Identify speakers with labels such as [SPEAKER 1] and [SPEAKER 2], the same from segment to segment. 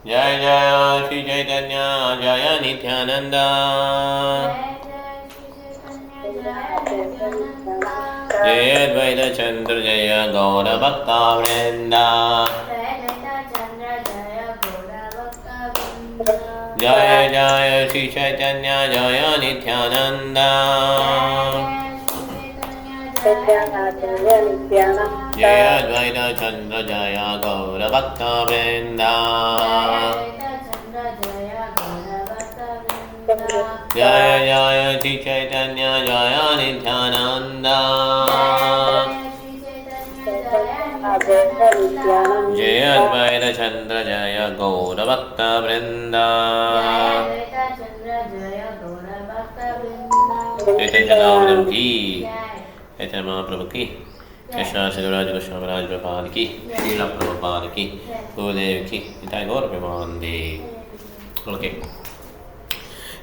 [SPEAKER 1] जय जय श्री चैतन्य जय नित्यानंद जय अद्वैत चंद्र जय गौर भक्ता वृंद जय जय श्री चैतन्य जय नित्यानंद जय अद्वैत चंद्र जय गौर भक्ता वृंद जय जय श्री चैतन्य जय नित्यानंद जय अद्वैत चंद्र जय गौर भक्त वृंद चैतन्य की चैतन्य महाप्रभु की कृष्ण शिवराज गोस्वामीराज प्रपाद की श्रील प्रभुपाद की गुरुदेव की निताय गौर प्रेमानंदे। ओके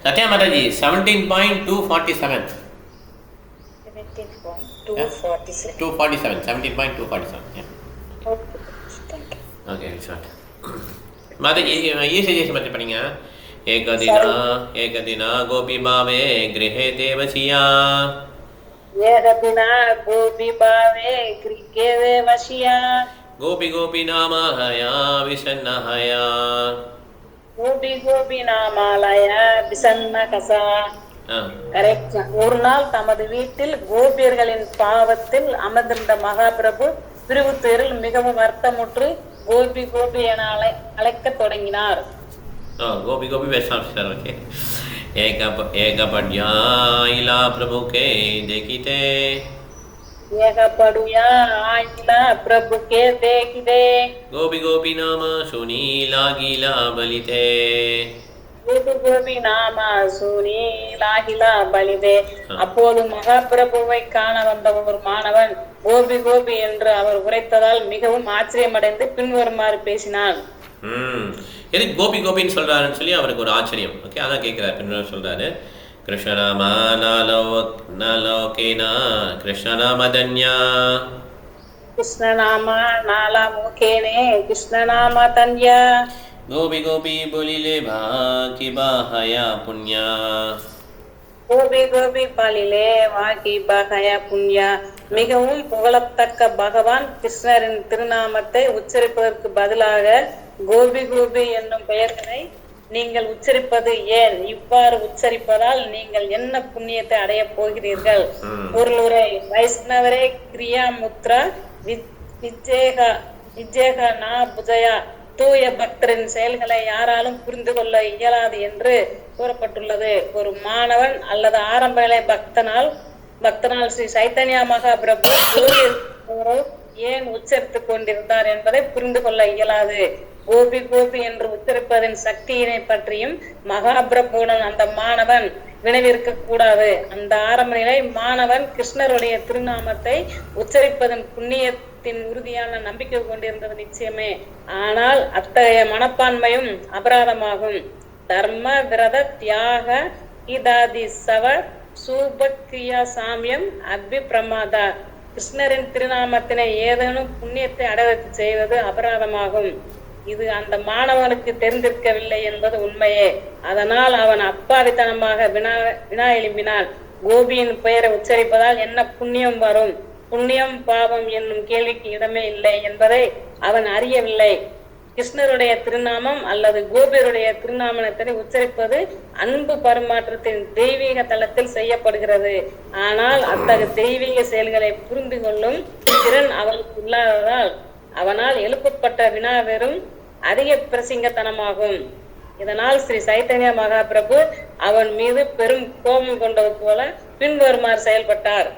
[SPEAKER 1] सत्या माता जी 17.247 247 17.247 ओके स्टार्ट माता जी ये सजेशन मत पढ़िए। एक दिन गोपी भावे गृहे देवसिया
[SPEAKER 2] गोपी भावे गृहे वशिया
[SPEAKER 1] गोपी गोपी नाम हया विषन्न हया
[SPEAKER 2] गोपी गोपी नामालய விசன்ன கசா. கரெக்ட். ஒரு நாள் தமது வீட்டில் கோபியர்களின் பாவத்தில் அமர்ந்திருந்த மகாபிரபு பிரிவு தேரில் மிகவும் வருத்தமுற்று கோபி கோபி என அழைக்க தொடங்கினார்.
[SPEAKER 1] गोपी गोपी वैसा ओके एक पड्याइला प्रभु के देखिते
[SPEAKER 2] एक पडुया आइला प्रभु के देखिते
[SPEAKER 1] गोपी गोपी नाम सुनी लागिला बलिते
[SPEAKER 2] गोपी गोपी नाम सुनी लागिला बलिते. அப்போது மகாபிரபுவை காண வந்த ஒரு மாணவன் கோபி கோபி என்று அவர் உரைத்ததால் மிகவும் ஆச்சரியமடைந்து பின்வருமாறு பேசினான்.
[SPEAKER 1] எதுக்கு கோபி கோபின்னு சொல்றாருன்னு சொல்லி அவருக்கு ஒரு ஆச்சரியம். ஓகே அதான் கேட்கிறாரு. பின்னர் சொல்றாரு கிருஷ்ணநாம நாலோகேனா கிருஷ்ணநாம தன்யா
[SPEAKER 2] கிருஷ்ணநாம நாலமுகேனே கிருஷ்ணநாம தன்யா
[SPEAKER 1] கோபி கோபி बोलिले भाकी बाहया पुण्या
[SPEAKER 2] கோபி கோபி பாலிலே வாகி பாகயா புண்ணியா. மிகவும் புகழத்தக்க பகவான் கிருஷ்ணரின் திருநாமத்தை உச்சரிப்பதற்கு பதிலாக கோபி கோபி என்னும் பெயர்களை நீங்கள் உச்சரிப்பது ஏன்? இவ்வாறு உச்சரிப்பதால் நீங்கள் என்ன புண்ணியத்தை அடைய போகிறீர்கள்? பொருளுரை வைஷ்ணவரே கிரியா முத்ரா விஜேகா நா புஜயா. தூய பக்தரின் செயல்களை யாராலும் புரிந்து கொள்ள இயலாது என்று கூறப்பட்டுள்ளது. ஒரு மாணவன் அல்லது ஆரம்ப நிலை பக்தனால் ஸ்ரீ சைத்தன்யா மகாபிரபு ஏன் உச்சரித்துக் கொண்டிருந்தார் என்பதை புரிந்து கொள்ள இயலாது. கோபி கோபி என்று உச்சரிப்பதின் சக்தியினை பற்றியும் மகாபிரபுடன் அந்த மாணவன் வினவிருக்க கூடாது. அந்த ஆரம்ப நிலை மாணவன் கிருஷ்ணருடைய திருநாமத்தை உச்சரிப்பதன் புண்ணியத்தின் உறுதியான நம்பிக்கை கொண்டிருந்தது நிச்சயமே. ஆனால் அத்தகைய மனப்பான்மையும் அபராதமாகும். தர்ம விரத தியாக இதாதி சவ சூபக்ரியா சாமியம் அபி பிரமாதா. கிருஷ்ணரின் திருநாமத்தினை ஏதேனும் புண்ணியத்தை அடைவதற்கு செய்வது அபராதமாகும். இது அந்த மாணவனுக்கு தெரிந்திருக்கவில்லை என்பது உண்மையே. அதனால் அவன் அப்பாவித்தனமாக வினா எழுப்பினான். கோபியின் பெயரை உச்சரிப்பதால் என்ன புண்ணியம் வரும்? புண்ணியம் பாவம் என்னும் கேள்விக்கு இடமே இல்லை என்பதை அவன் அறியவில்லை. கிருஷ்ணருடைய திருநாமம் அல்லது கோபியருடைய திருநாமத்தை உச்சரிப்பது அன்பு பரிமாற்றத்தின் தெய்வீக தளத்தில் செய்யப்படுகிறது. ஆனால் அத்தகைய தெய்வீக செயல்களை புரிந்து கொள்ளும் திறன் அவனுக்கு இல்லாததால் அவனால் எழுப்பப்பட்ட வினா வெறும் அதிக பிரசிங்கத்தனமாகும். இதனால் ஸ்ரீ சைத்தன்ய மகாபிரபு அவன் மீது பெரும் கோபம் கொண்டது போல பின்வருமாறு செயல்பட்டார்.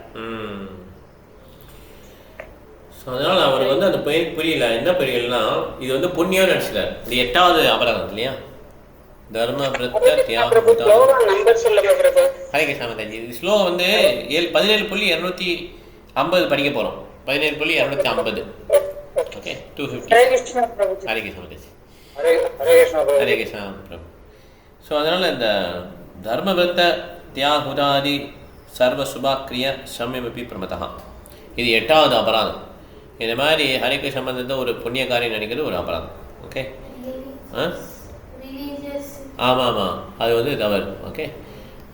[SPEAKER 1] அதனால அவருக்கு வந்து அந்த பெயர் புரியல. என்ன புரியலன்னா இது வந்து புண்ணியம் நினைச்சிட்டார். இது 8வது அபராதம் இல்லையா? தர்ம ஹரே கிருஷ்ணா மாதாஜி. இது ஸ்லோ வந்து 17.250 படிக்க போறோம். 17.250. ஓகே 250. ஹரே கிருஷ்ணா மாதாஜி. ஹரே கிருஷ்ணா பிரபு. ஸோ அதனால இந்த தர்ம விரத்த தியாகுதாதி சர்வ சுபாக்கிரிய சமயமபி பிரமதா இது 8வது அபராதம். இந்த மாதிரி ஹரிக்கு சம்பந்தத்தை ஒரு புண்ணிய காரியம் நினைக்கிறது ஒரு அபராதம். ஓகே ஆ ஆமாம் ஆமாம், அது வந்து தவறு. ஓகே,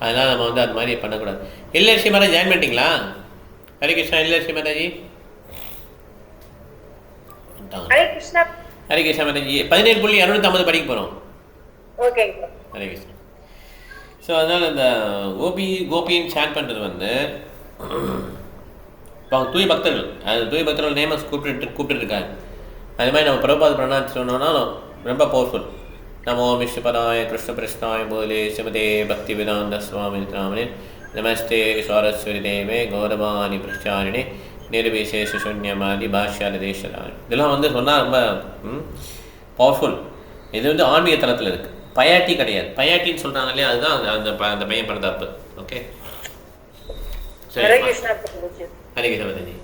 [SPEAKER 1] அதனால் நம்ம வந்து அது மாதிரி பண்ணக்கூடாது. இல்லர்ஷி மாதா ஜாயின் பண்ணிட்டீங்களா? ஹரே கிருஷ்ணா. இல்லர்ஷி மாதாஜி
[SPEAKER 2] ஹரே கிருஷ்ணா.
[SPEAKER 1] ஹரே கிருஷ்ணா மாதாஜி. 17.250 படிக்க போகிறோம்.
[SPEAKER 2] ஓகேங்க.
[SPEAKER 1] ஹரே கிருஷ்ணா. ஸோ அதனால் இந்த கோபின்னு சேட் பண்ணுறது வந்து இப்போ தூய பக்தர்கள், அது தூய பக்தர்கள் நேமஸ் கூப்பிட்டுருக்காங்க. அது மாதிரி நம்ம பிரபாத பிரணாத் சொன்னோம்னா ரொம்ப பவர்ஃபுல். நமோ விஷ்ணுபதாய கிருஷ்ண பிரஷ்னாய போலே ஸ்ரீமதே பக்தி வேதாந்த சுவாமி ராமனே நமஸ்தே சாரஸ்வதி தேவே கௌரவாணி பிரச்சாரிணே நிர்விசேஷ சூன்யமாதி பாஷ்யாதேஸ்வராணி. இதெல்லாம் வந்து சொன்னால் ரொம்ப பவர்ஃபுல். இது வந்து ஆன்மீக தளத்தில் இருக்குது, பயாட்டி கிடையாது. பயாட்டின்னு சொல்கிறாங்க இல்லையா, அதுதான் அந்த பையன் பண்ண தப்பு. ஓகே, சரி.
[SPEAKER 2] ஹரே கிருஷ்ணா.
[SPEAKER 1] ஹரே கிருஷ்ணா மாதாஜி.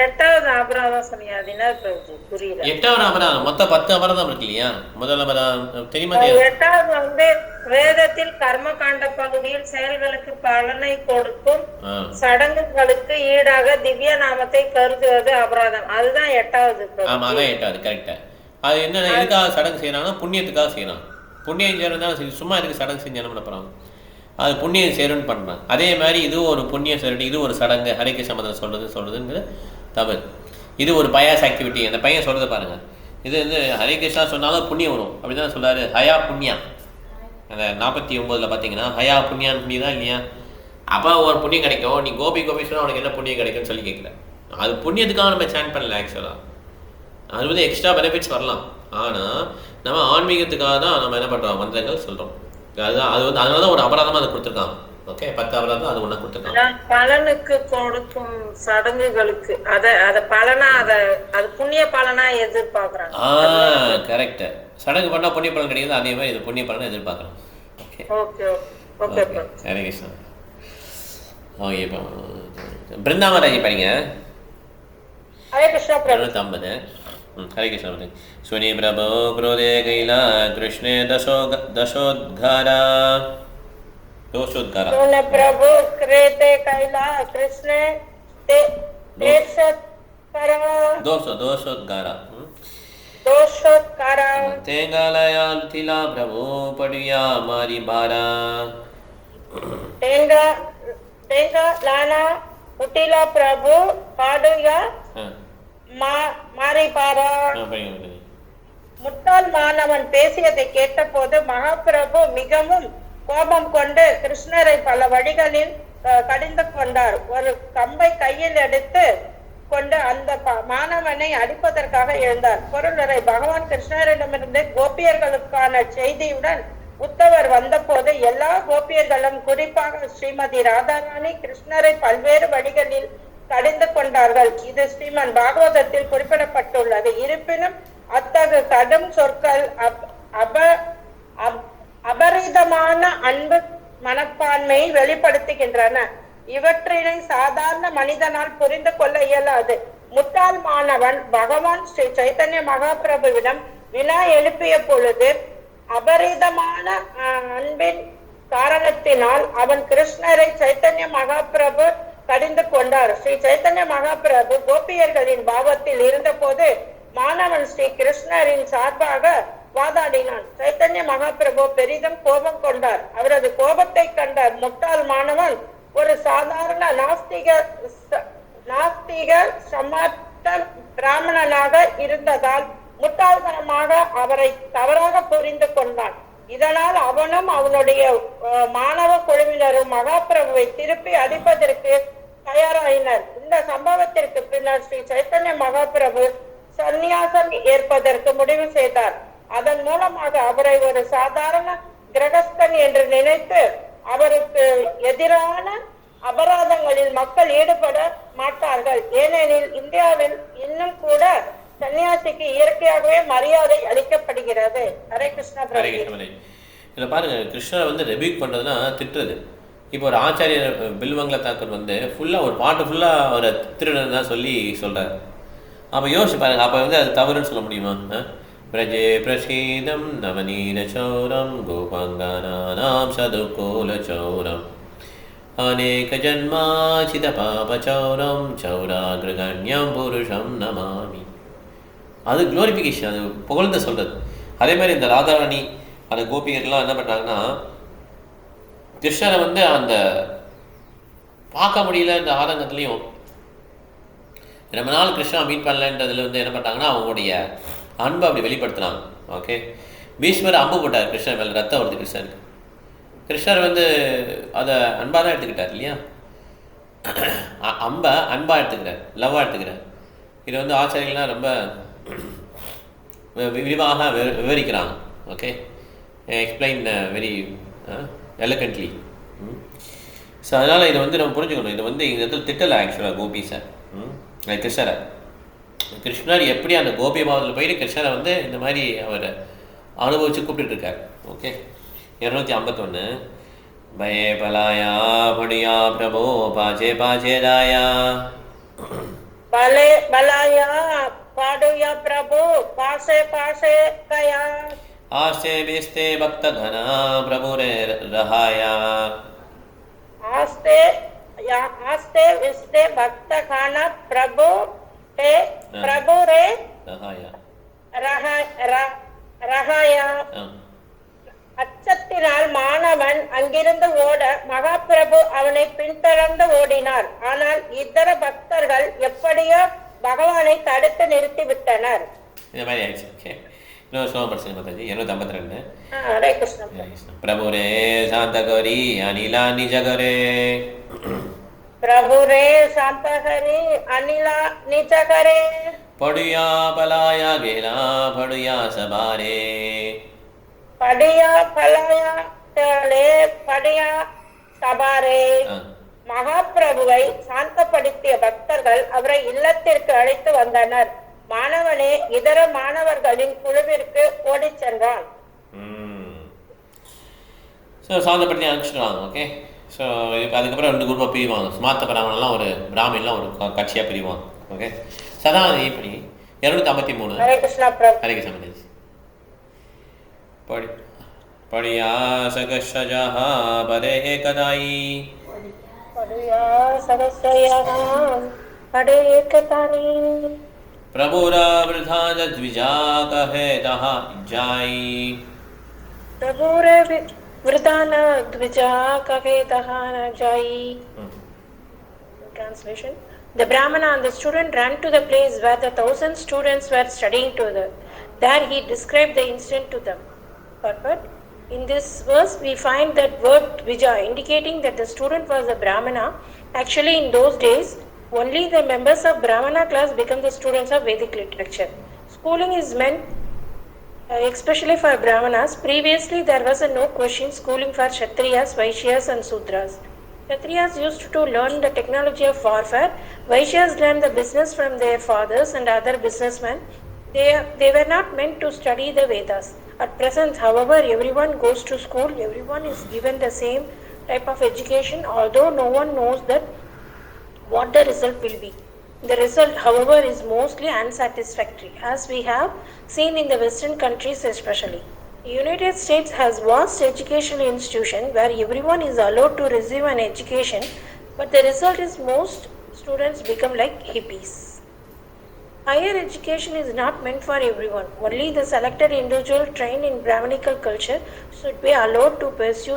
[SPEAKER 2] எட்டாவது அபராதம் சொன்னீங்க, அது என்ன புரியல.
[SPEAKER 1] எட்டாவது அபராதம் மொத்தம் 10 அபராதம் இருக்கு இல்லையா? முதல் அபராதம் தெரியுமா?
[SPEAKER 2] எட்டாவது வந்து வேதத்தில் கர்ம காண்ட பகுதியில் செயல்களுக்கு பலனை கொடுக்கும் சடங்குகளுக்கு ஈடாக திவ்ய நாமத்தை கருதுவது அபராதம். அதுதான் எட்டாவது.
[SPEAKER 1] ஆமா, அதான் எட்டாவது. கரெக்டா. அது என்ன, எதுக்காக சடங்கு செய்யறாங்கன்னா புண்ணியத்துக்காக செய்யறான். புண்ணியம் சேருந்தாலும் சும்மா இருக்கு சடங்கு செஞ்சு என்ன பண்ண போறாங்க, அது புண்ணியம் சேருன்னு பண்ணுறான். அதே மாதிரி இது ஒரு புண்ணியம் சேருட்டு, இது ஒரு சடங்கு. ஹரே கிருஷ்ண மதம் சொல்கிறதுங்கிறது தவறு. இது ஒரு பயாஸ் ஆக்டிவிட்டி. அந்த பையன் சொல்கிறத பாருங்கள். இது வந்து ஹரே கிருஷ்ணா சொன்னாலும் புண்ணியம் வரும் அப்படி தான் சொல்கிறாரு. ஹயா புண்ணியா, அந்த 49 பார்த்தீங்கன்னா ஹயா புண்ணியான்னு புண்ணியம் தான் இல்லையா? அப்போ ஒரு புண்ணியம் கிடைக்கும். நீ கோபி சொன்னால் உனக்கு என்ன புண்ணியம் கிடைக்கும்னு சொல்லி கேட்கல. அது புண்ணியத்துக்காக நம்ம சேன் பண்ணல. ஆக்சுவலாக அது வந்து எக்ஸ்ட்ரா பெனிஃபிட்ஸ் வரலாம். ஆனால் நம்ம ஆன்மீகத்துக்காக தான் நம்ம என்ன பண்ணுறோம், மந்திரங்கள் சொல்கிறோம். அதுதான் அது வந்து அதனால தான் ஒரு அபராதமாக அதை கொடுத்துருக்காங்க. ஓகே, 10 அபராதம் அது ஒன்றா கொடுத்துருக்காங்க.
[SPEAKER 2] பலனுக்கு கொடுக்கும் சடங்குகளுக்கு அதை பலனா அது புண்ணிய பலனா எதிர்பார்க்குறாங்க.
[SPEAKER 1] கரெக்ட். சடங்கு பண்ணால் புண்ணிய பலன் கிடையாது, அதே மாதிரி இது புண்ணிய பலனை எதிர்பார்க்குறோம். Okay
[SPEAKER 2] okay okay.
[SPEAKER 1] Hare Krishna. Okay, இப்போ பிருந்தாவராஜி படிங்க.
[SPEAKER 2] ஹரே கிருஷ்ணா.
[SPEAKER 1] 250. हरे कृष्ण। सुनि प्रभो क्रोधे कैला कृष्णे दशोद्गारा
[SPEAKER 2] सुन प्रभु क्रोधे कैला कृष्णे दोषोद्गारा
[SPEAKER 1] तेंगालया तिला प्रभु पड़िया मारी बारा
[SPEAKER 2] तेंगा लाना उटिला प्रभु पाड़िया முட்டாள் மாணவன் பேசியதை கேட்டபோது மகாபிரபு மிகவும் கோபம் கொண்டு கிருஷ்ணரை பல வழிகளில் கடிந்து கொண்டார். ஒரு கம்பை கையில் எடுத்து கொண்டு அந்த மாணவனை அடிப்பதற்காக எழுந்தார். பொருளரை பகவான் கிருஷ்ணரிடமிருந்து கோபியர்களுக்கான செய்தியுடன் உத்தவர் வந்தபோது எல்லா கோபியர்களும் குறிப்பாக ஸ்ரீமதி ராதாராணி கிருஷ்ணரை பல்வேறு வழிகளில் கடிந்து கொண்டார்கள். இது ஸ்ரீமன் பாகவதத்தில் குறிப்பிடப்பட்டுள்ளது. இருப்பினும் அத்தகைய கடும் சொற்கள் அபரிதமான அன்பு மனப்பான்மையை வெளிப்படுத்துகின்றன. இவற்றினை சாதாரண மனிதனால் புரிந்து கொள்ள இயலாது. முட்டாள் மாணவன் பகவான் ஸ்ரீ சைத்தன்ய மகாபிரபுவிடம் வினா எழுப்பிய பொழுது அபரிதமான அன்பின் காரணத்தினால் அவன் கிருஷ்ணரை சைத்தன்ய மகாபிரபு கடிந்து கொண்டார். ஸ்ரீ சைத்தன்ய மகாபிரபு கோபியர்களின் பாவத்தில் இருந்த போது மாணவன் ஸ்ரீ கிருஷ்ணரின் சார்பாக வாதாடினான். சைத்தன்ய மகாபிரபு பெரிதும் கோபம் கொண்டார். அவரது கோபத்தை கண்ட முட்டாள் மாணவன் ஒரு சாதாரண நாஸ்திக சமர்த்த பிராமணனாக இருந்ததால் முட்டாள்தனமாக அவரை தவறாக புரிந்து கொண்டான். இதனால் அவனும் அவனுடைய மாணவ குழுவினரும் மகாபிரபுவை திருப்பி அடிப்பதற்கு தயாராயினர். இந்த சம்பவத்திற்கு பின்னர் ஸ்ரீ சைத்தன்ய மகாபிரபு சந்நியாசம் ஏற்பதற்கு முடிவு செய்தார். அதன் மூலமாக அவரை ஒரு சாதாரண கிரகஸ்தன் என்று நினைத்து அவருக்கு எதிரான அபராதங்களில் மக்கள் ஈடுபட மாட்டார்கள். ஏனெனில் இந்தியாவில் இன்னும் கூட சன்னியாசிக்கு இயற்கையாகவே மரியாதை அளிக்கப்படுகிறது. ஹரே கிருஷ்ணா.
[SPEAKER 1] இதில் பாருங்க, கிருஷ்ணரை வந்து ரெபியூக் பண்ணுறதுனா திட்டுறது. இப்போ ஒரு ஆச்சாரியர் பில்வங்கல தாக்கர் வந்து ஃபுல்லாக ஒரு பாட்டு ஃபுல்லாக அவரை திருடன் தான் சொல்கிறார். அப்போ யோசிச்சு பாருங்க, அப்போ வந்து அது தவறுன்னு சொல்ல முடியுமா? பிரஜே பிரசீதம் நவநீர சௌரம் கோபாங்கானாம் சதுகோல சௌரம் அநேக ஜன்மாசித பாப சௌரம் சௌராகிருகண்யம் புருஷம் நமாமி. அது க்ளோரிஃபிகேஷன், அது புகழ்ந்து சொல்கிறது. அதே மாதிரி இந்த ராதாராணி அந்த கோபிகர்லாம் என்ன பண்ணுறாங்கன்னா, கிருஷ்ணரை வந்து அந்த பார்க்க முடியல இந்த ஆதங்கத்துலேயும் ரொம்ப நாள் கிருஷ்ணா மீட் பண்ணலன்றதுல வந்து என்ன பண்ணுறாங்கன்னா அவங்களுடைய அன்பை அப்படி வெளிப்படுத்துகிறாங்க. ஓகே, பீஷ்மர் அம்பு போட்டார் கிருஷ்ணர் மேலே, ரத்தம் வருது கிருஷ்ணருக்கு. கிருஷ்ணர் வந்து அதை அன்பாக தான் எடுத்துக்கிட்டார் இல்லையா, அன்பை அன்பாக எடுத்துக்கிறார், லவ்வாக எடுத்துக்கிறார். இது வந்து ஆச்சாரியர்கள்லாம் ரொம்ப விரிவாக விவரிக்கிறாங்க. Okay, explain very elegantly. So அதனால் இதை வந்து நம்ம புரிஞ்சுக்கணும். இது வந்து இந்த இடத்துல திட்டலை ஆக்சுவலாக கோபி சார் கிருஷ்ணரை. கிருஷ்ணர் எப்படி அந்த கோபி பாவத்தில் போயிட்டு கிருஷ்ணரை வந்து இந்த மாதிரி அவர் அனுபவித்து கூப்பிட்டுருக்கார். ஓகே, 251 பயே பலாயா படியா பிரபோ பாஜே பாஜேதாயா
[SPEAKER 3] பலே பலாயா பாடுயா பிரபு பாசே பாசே கயா
[SPEAKER 1] ஆஸ்தே விஸ்தே பக்த கனா பிரபு ரே ரஹாயா
[SPEAKER 3] ஆஸ்தே ஆஸ்தே விஸ்தே பக்த கான பிரபு ரே
[SPEAKER 1] ரஹாயா
[SPEAKER 3] ரஹாயா. அச்சத்தினால் மாணவன் அங்கிருந்து ஓட மகாபிரபு அவனை பின்தொடர்ந்து ஓடினார். ஆனால் இதர பக்தர்கள் எப்படியோ பகவானை தடுத்து நிறுத்தி விட்டனர்.
[SPEAKER 1] இந்த மாதிரி ஆயிடுச்சு. ஓகே, இன்னொரு ஸ்லோகம் படிச்சு மாதாஜி 252.
[SPEAKER 3] ஹரே கிருஷ்ண.
[SPEAKER 1] பிரபு ரே சாந்த கௌரி அனிலா நிஜ கரே
[SPEAKER 3] பிரபு ரே சாந்த ஹரி அனிலா நிஜ கரே
[SPEAKER 1] படுயா பலாயா கேலா படுயா சபாரே
[SPEAKER 3] படியா பலாயா தேளே படியா சபாரே. மகாபிரபுவை சாந்தப்படுத்திய பக்தர்கள் அவரை இல்லத்திற்கு அழைத்து வந்தனர். மாணவனே இதர மாணவர்களின் குழுவிற்கு ஓடிச் சென்றான்.
[SPEAKER 1] ஸோ சாந்தப்படுத்தி அனுப்பிச்சிடுவாங்க. ஓகே, ஸோ இப்போ அதுக்கப்புறம் 2 குரூப்பாக பிரிவாங்க. ஸ்மார்த்த பிராமணெலாம் ஒரு பிராமின்லாம் ஒரு கட்சியாக பிரிவாங்க. ஓகே, சதான் இப்படி 253.
[SPEAKER 3] ஹரே கிருஷ்ணா பிரபு.
[SPEAKER 1] ஹரே கிருஷ்ண மதேஜ். படியா சகஷஜா பதே கதாயி
[SPEAKER 3] படியா சகஸ்ரயா படே ஏகதானி
[SPEAKER 1] பிரபுரா விருதா द्विजा कहे दहा जाई
[SPEAKER 3] பிரபுரே விருதான द्विजा कहे दहा जाई. Translation: The Brahmana and the student ran to the place where the 1,000 students were studying together. There he described the incident to them. Purport: In this verse, we find that word Dvija indicating that the student was a Brahmana. Actually, in those days, only the members of Brahmana class become the students of Vedic literature. Schooling is meant especially for Brahmanas. Previously, there was no question schooling for Kshatriyas, Vaishyas and Sudras. Kshatriyas used to learn the technology of warfare. Vaishyas learned the business from their fathers and other businessmen. They were not meant to study the Vedas. At present, however, everyone goes to school, everyone is given the same type of education, although no one knows that what the result will be. The result, however, is mostly unsatisfactory, as we have seen in the Western countries especially. The United States has vast educational institutions where everyone is allowed to receive an education, but the result is most students become like hippies. Higher education is not meant for everyone. Only the selected individual trained in Brahmanical culture should be allowed to pursue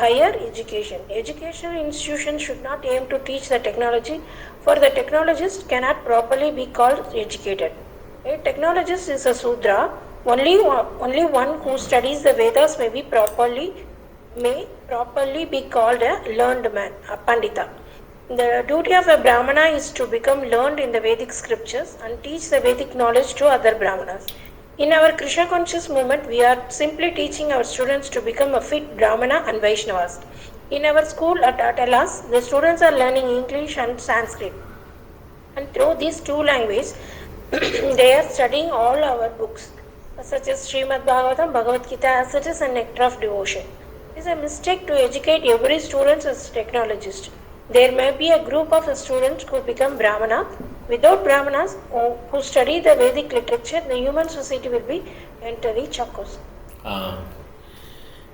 [SPEAKER 3] higher education. Educational institutions should not aim to teach the technology, for the technologist cannot properly be called educated. A technologist is a Sudra. Only one who studies the Vedas may properly be called a learned man, a Pandita. The duty of a Brahmana is to become learned in the Vedic scriptures and teach the Vedic knowledge to other Brahmanas. In our Krishna conscious movement, we are simply teaching our students to become a fit Brahmana and Vaishnavas. In our school at Atalas, the students are learning English and Sanskrit. And through these 2 languages, they are studying all our books, such as Srimad Bhagavatam, Bhagavad Gita, as it is, and Nectar of Devotion. It is a mistake to educate every student as a technologist. There may be a group of students who become Brahmana. Without Brahmanas who study the Vedic literature, the human society will be entirely chakos.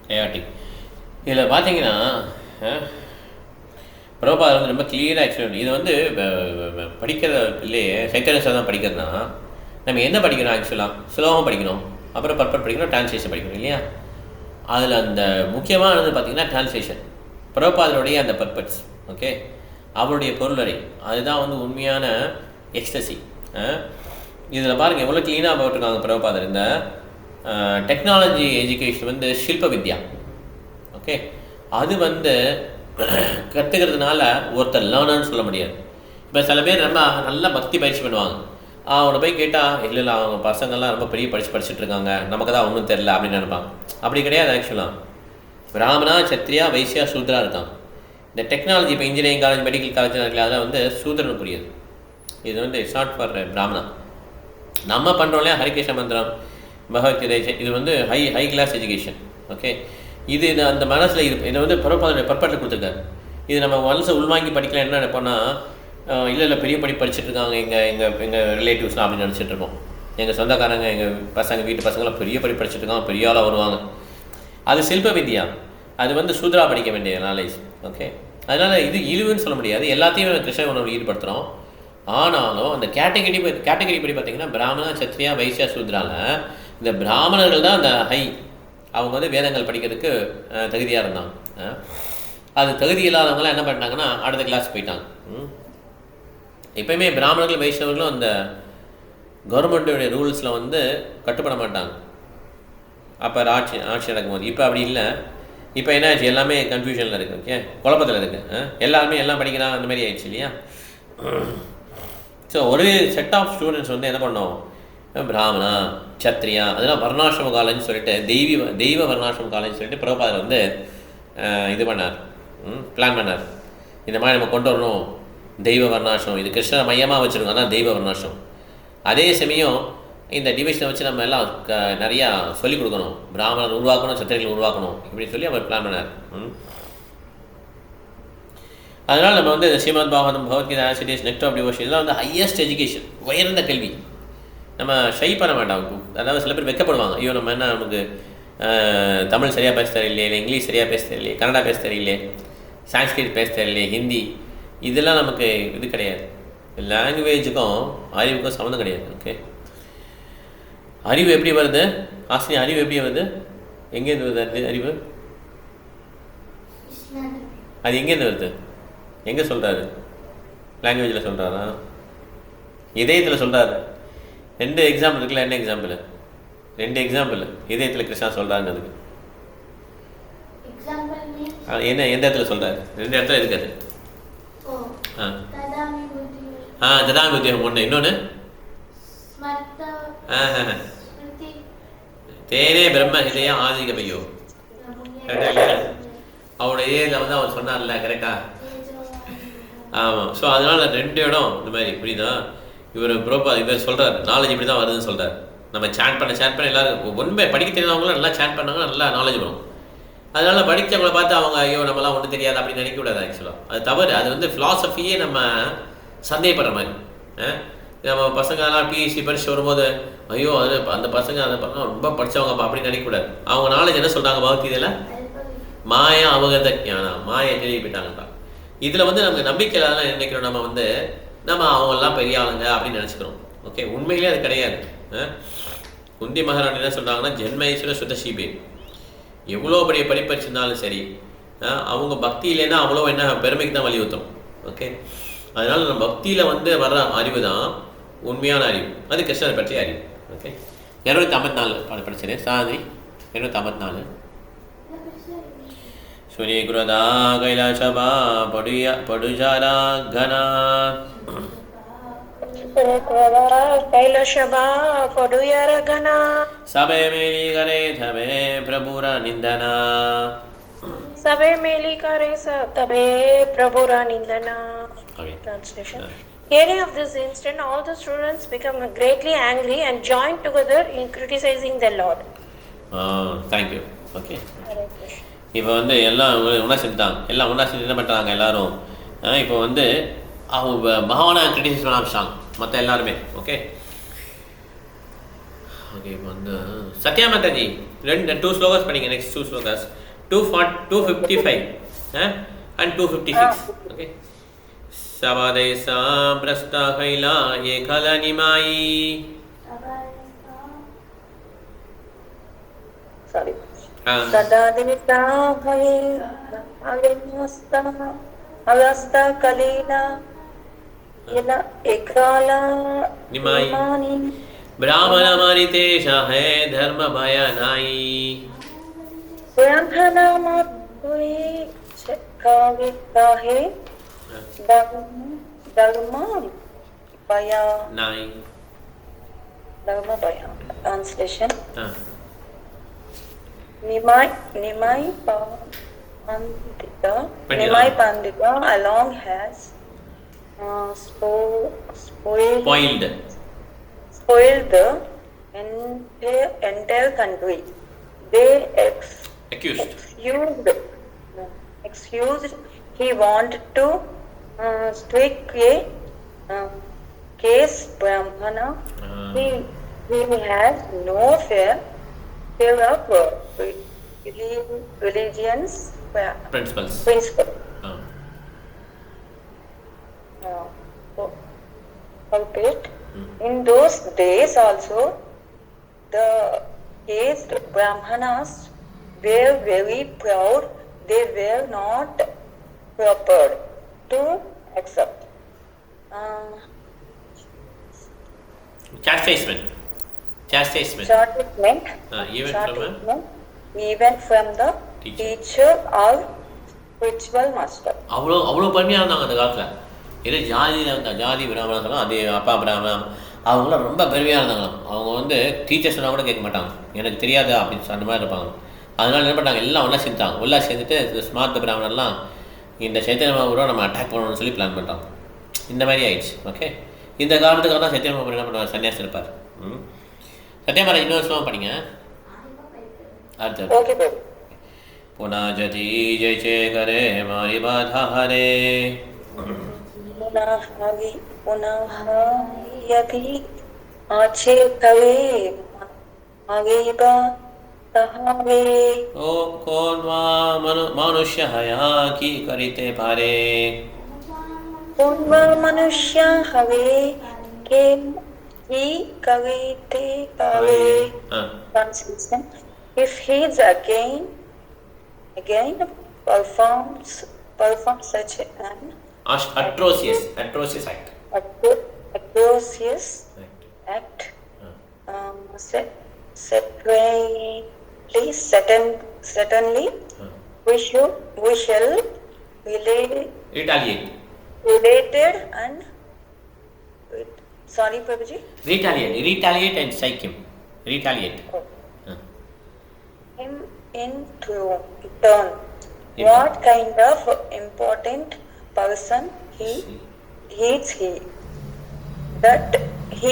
[SPEAKER 1] chaotic. இதில் பார்த்தீங்கன்னா பிரபுபாதர் வந்து ரொம்ப கிளியராக explain. இது வந்து படிக்கிறதுலேயே சைத்தன்ய சரிதம் படிக்கிறதுனா நம்ம என்ன படிக்கணும் ஆக்சுவலாக? ஸ்லோகம் படிக்கணும், அப்புறம் பர்பட் படிக்கணும், டிரான்ஸ்லேஷன் படிக்கணும் இல்லையா? அதில் அந்த முக்கியமானது பார்த்திங்கன்னா டிரான்ஸ்லேஷன், பிரபுபாதருடைய அந்த பர்பட்ஸ், ஓகே, அவருடைய பொருளறை, அதுதான் வந்து உண்மையான எக்ஸ்டசி. இதில் பாருங்கள் எவ்வளோ க்ளீனாக போட்டிருக்காங்க பிரபுபாதர். இந்த டெக்னாலஜி எஜுகேஷன் வந்து ஷில்ப வித்யா, ஓகே, அது வந்து கற்றுக்கிறதுனால ஒருத்தர் லேர்னர்னு சொல்ல முடியாது. இப்போ சில பேர் ரொம்ப நல்லா பக்தி பயிற்சி பண்ணுவாங்க, அவனை போய் கேட்டால் இல்லை அவங்க பசங்கள்லாம் ரொம்ப பெரிய படிச்சுட்டு இருக்காங்க, நமக்கு தான் ஒன்றும் தெரில அப்படின்னு நினைப்பாங்க. அப்படி கிடையாது. ஆக்சுவலாக பிராமணா, சத்ரியா, வைசியா, சூத்ரா இருக்காங்க. இந்த டெக்னாலஜி இப்போ இன்ஜினியரிங் காலேஜ், மெடிக்கல் காலேஜ் இருக்குல்ல, அதெல்லாம் வந்து சூத்ரன் புரியுது. இது வந்து இட்ஸ் நாட் ஃபார் பிராமணா. நம்ம பண்ணுறோம் இல்லையா ஹரிகிருஷ்ண மந்திரம், பகவத்கீதை, இது வந்து ஹை கிளாஸ் எஜுகேஷன், ஓகே. இது அந்த மனசில் இதை வந்து பர்பட்டில் கொடுத்துருக்காரு. இது நம்ம மனசை உள்வாங்கி படிக்கலாம். என்ன நினைப்போம்னா, இல்லை பெரிய படிச்சுட்டு இருக்காங்க எங்கள் ரிலேட்டிவ்ஸ்லாம் அப்படின்னு நினச்சிட்டு இருக்கோம். எங்கள் சொந்தக்காரங்க, எங்கள் பசங்க, வீட்டு பசங்களாம் பெரிய படிச்சுட்டு இருக்காங்க, பெரிய ஆளாக வருவாங்க. அது சில்ப வித்யா, அது வந்து சூத்ரா படிக்க வேண்டிய நாலேஜ், ஓகே. அதனால் இது இழிவுன்னு சொல்ல முடியாது. எல்லாத்தையும் கிருஷ்ண உணர்வு ஈடுபடுத்துகிறோம். ஆனாலும் அந்த கேட்டகரி படி பார்த்திங்கன்னா பிராமணா, சத்ரியா, வைசியா, சூத்ராவில் இந்த பிராமணர்கள் தான் அந்த ஹை, அவங்க வந்து வேதங்கள் படிக்கிறதுக்கு தகுதியாக இருந்தாங்க. அது தகுதி இல்லாதவங்களாம் என்ன பண்ணிட்டாங்கன்னா அடுத்த கிளாஸ் போயிட்டாங்க. எப்பயுமே பிராமணர்கள், வைஷ்ணவர்களும் அந்த கவர்மெண்ட்டுடைய ரூல்ஸில் வந்து கட்டுப்பட மாட்டாங்க. அப்போ ஆட்சி நடக்கும்போது. இப்போ அப்படி இல்லை. இப்போ என்ன ஆச்சு, எல்லாமே கன்ஃபியூஷனில் இருக்குது, ஓகே, குழப்பத்தில் இருக்குது. எல்லாருமே எல்லாம் படிக்கிறாங்க, அந்த மாதிரி ஆயிடுச்சு இல்லையா? ஸோ ஒரு செட் ஆஃப் ஸ்டூடெண்ட்ஸ் வந்து என்ன பண்ணோம், பிராமணா, சத்ரியா, அதெல்லாம் வர்ணாசிரம காலேஜ்னு சொல்லிட்டு தெய்வ வர்ணாசிரம காலேஜ் சொல்லிட்டு பிரபுபாதர் வந்து இது பண்ணார், பிளான் பண்ணார். இந்த மாதிரி நம்ம கொண்டு வரணும் தெய்வ வர்ணாசிரமம், இது கிருஷ்ண மையமாக வச்சுருக்கோம், அதான் தெய்வ வர்ணாசிரமம். அதே சமயம் இந்த டிவிஷனை வச்சு நம்ம எல்லாம் நிறையா சொல்லிக் கொடுக்கணும், பிராமணர் உருவாக்கணும், சத்திரிகள் உருவாக்கணும், இப்படி சொல்லி அவர் பிளான் பண்ணார். அதனால் நம்ம வந்து ஸ்ரீமத் பாகவதம், பகவத்கீதை, ஆசிரியஸ், நெக்ட் ஆஃப் டிவோஷன், இதெல்லாம் வந்து ஹையஸ்ட் எஜுகேஷன், உயர்ந்த கல்வி. நம்ம ஷை பண்ண வேண்டாம். அதாவது சில பேர் வெக்கப்படுவாங்க, ஐயோ நம்ம என்ன, நமக்கு தமிழ் சரியாக பேச தெரியலையே, இல்லை இங்கிலீஷ் சரியாக பேச தெரியலையே, கன்னடா பேச தெரியலையே, சான்ஸ்கிரிட் பேச தெரியலையே, ஹிந்தி, இதெல்லாம் நமக்கு இது கிடையாது. லாங்குவேஜுக்கும் அறிவுக்கும் சம்மந்தம் கிடையாது, ஓகே. அறிவு எப்படி வருது ஆசிரியர், அறிவு எப்படி வருது, எங்கேருந்து வருது அறிவு? அது எங்கேருந்து வருது, எங்கே சொல்கிறாரு? லாங்குவேஜில் சொல்கிறாரா, இதயத்தில் சொல்கிறாரு? 2 எக்ஸாம்பிள் இருக்குல்ல, என்ன எக்ஸாம்பிள்? 2 எக்ஸாம்பிள் இதயத்தில் கிருஷ்ணா சொல்கிறாருன்னு. அதுக்கு என்ன, எந்த இடத்துல சொல்கிறாரு? 2 இடத்துல இருக்காது. ததாமி புத்தியம் ஒன்று, இன்னொன்று தேனே பிரம்ம ஹிதயம் ஆதிக பையோ, கரெக்டாக இல்லையா? அவரோட இதயத்தில் வந்து அவர் சொன்னார்ல, கரெக்டா? ஆமாம். ஸோ அதனால் 2 இடம் இந்த மாதிரி, புரியுதா? இவர் சொல்கிறார் நாலேஜ் இப்படி தான் வருதுன்னு சொல்கிறார். நம்ம சேட் பண்ண எல்லோரும் உண்மை படிக்க தெரியாதவங்களும் நல்லா சேட் பண்ணாங்க, நல்லா நாலேஜ் வரும். அதனால் படித்தவங்களை பார்த்து அவங்க ஐயோ நம்மளாம் ஒன்றும் தெரியாது அப்படின்னு நினைக்கக்கூடாது. ஆக்சுவலாக அது தவறு. அது வந்து ஃபிலாசபியே நம்ம சந்தேகப்படுற மாதிரி. நம்ம பசங்கலாம் பிஎஸ்சி படிச்சு வரும்போது ஐயோ அது அந்த பசங்க அதை பண்ண ரொம்ப படித்தவங்கப்பா அப்படின்னு நினைக்கக்கூடாது. அவங்க நாலேஜ் என்ன சொல்கிறாங்க பகவத்கீதையில்? மாயா அவகத ஞானம், மாயை கேள்விப்பட்டாங்கப்பா. இதில் வந்து நமக்கு நம்பிக்கை இல்லாத நினைக்கிறோம், நம்ம வந்து நம்ம அவங்கெல்லாம் பெரிய ஆளுங்க அப்படின்னு நினச்சிக்கிறோம், ஓகே. உண்மையிலே அது கிடையாது. குந்தி மகாராணி என்ன சொல்கிறாங்கன்னா, ஜென்மேஸ்வர சுதசீபே, எவ்வளோ பெரிய படிப்படிச்சிருந்தாலும் சரி, அவங்க பக்தியிலேன்னா அவ்வளோ என்ன பெருமைக்கு தான் வலியுறுத்தும், ஓகே. அதனால் நம்ம பக்தியில் வந்து வர்ற அறிவு தான் உண்மையான அறிவு, அது கிருஷ்ணரை பற்றிய அறிவு, ஓகே. 254 படிச்சேன் சாதி 254. சுனி குருதா கைலாசபா படுஜாரா கனா
[SPEAKER 3] कैलाशबा पडुयार गना
[SPEAKER 1] सबे मेली करे तबे प्रभुरा निंदना,
[SPEAKER 3] सबे मेली करे तबे प्रभुरा निंदना. Translation. Hearing of this incident, all the students become greatly angry and join together in criticizing the Lord.
[SPEAKER 1] Thank you. Okay. இப்போ வந்து எல்லாம் ஒன்றா செஞ்சுட்டாங்க, எல்லாம் ஒன்றா செஞ்சு என்ன பண்ணுறாங்க எல்லாரும், இப்போ வந்து அவங்க பகவானை கிரிட்டிசைஸ் பண்ண ஆரம்பிச்சாங்க மற்ற எல்லாருமே, ஓகே. ஓகே, இப்போ வந்து சத்யா மாதாஜி 2 ஸ்லோகாஸ் படிங்க. Next 2 slokas 255. and 256. Okay. Savadesa prasta kaila ekala nimai.
[SPEAKER 2] Sorry. Sadadinita bhave avasta kalina ila ekala
[SPEAKER 1] nimai. ब्राह्मण मरितेशा है धर्म भय नाई.
[SPEAKER 2] ब्राह्मण मरितेशा है धर्म भय
[SPEAKER 1] नाई.
[SPEAKER 2] धर्म भय. Translation. Nimai Pandita along has spoiled the entire country. They excused he wanted to strike a case Brahmana. He has no fear of religion's
[SPEAKER 1] principles.
[SPEAKER 2] In those days also, the caste Brahmanas were very proud. They were not prepared to accept
[SPEAKER 1] chastisement.
[SPEAKER 2] Even from the teacher or spiritual master.
[SPEAKER 1] அவ்வளோ பன்மையாக இருந்தாங்க அந்த காலத்தில். இதே ஜாதியில் இருந்தா ஜாதி பிராமணர்களாம், அதே அப்பா பிராமணம், அவங்களாம் ரொம்ப பெருமையாக இருந்தாங்களாம். அவங்க வந்து டீச்சர் சொன்னால் கூட கேட்க மாட்டாங்க, எனக்கு தெரியாதா அப்படின்னு அந்த மாதிரி இருப்பாங்க. அதனால என்ன பண்ணாங்க, எல்லாம் ஒன்றா சேர்ந்துட்டாங்க. ஒன்றா சேர்ந்துட்டு ஸ்மார்ட் பிராமணர்லாம் இந்த சைத்தன்ய மகாபுரம் நம்ம அட்டாக் பண்ணணும்னு சொல்லி பிளான் பண்ணுறாங்க. இந்த மாதிரி ஆயிடுச்சு. ஓகே, இந்த காரணத்துக்காக தான் சைத்தன்ய மகாபுரம் என்ன பண்ணுவார், சன்னியாசி இருப்பார். சத்யமரா இன்னொரு ஸ்லோகம் படிங்க. அடுத்து पुनः जति जय जय करे मारी बाधा हरे.
[SPEAKER 2] पुनः यदि आछे कवे आगे बाधावे.
[SPEAKER 1] ओ कौन वा मनुष्य हया की करिते पारे.
[SPEAKER 2] कौन वा मनुष्य हवे के की कविते पावे. Translation. If he is again performs such an
[SPEAKER 1] atrocious act.
[SPEAKER 2] Certainly we shall
[SPEAKER 1] retaliate.
[SPEAKER 2] Sorry, Prabhuji.
[SPEAKER 1] Retaliate and strike him. Retaliate.
[SPEAKER 2] Him in turn. What kind of important person is he? That he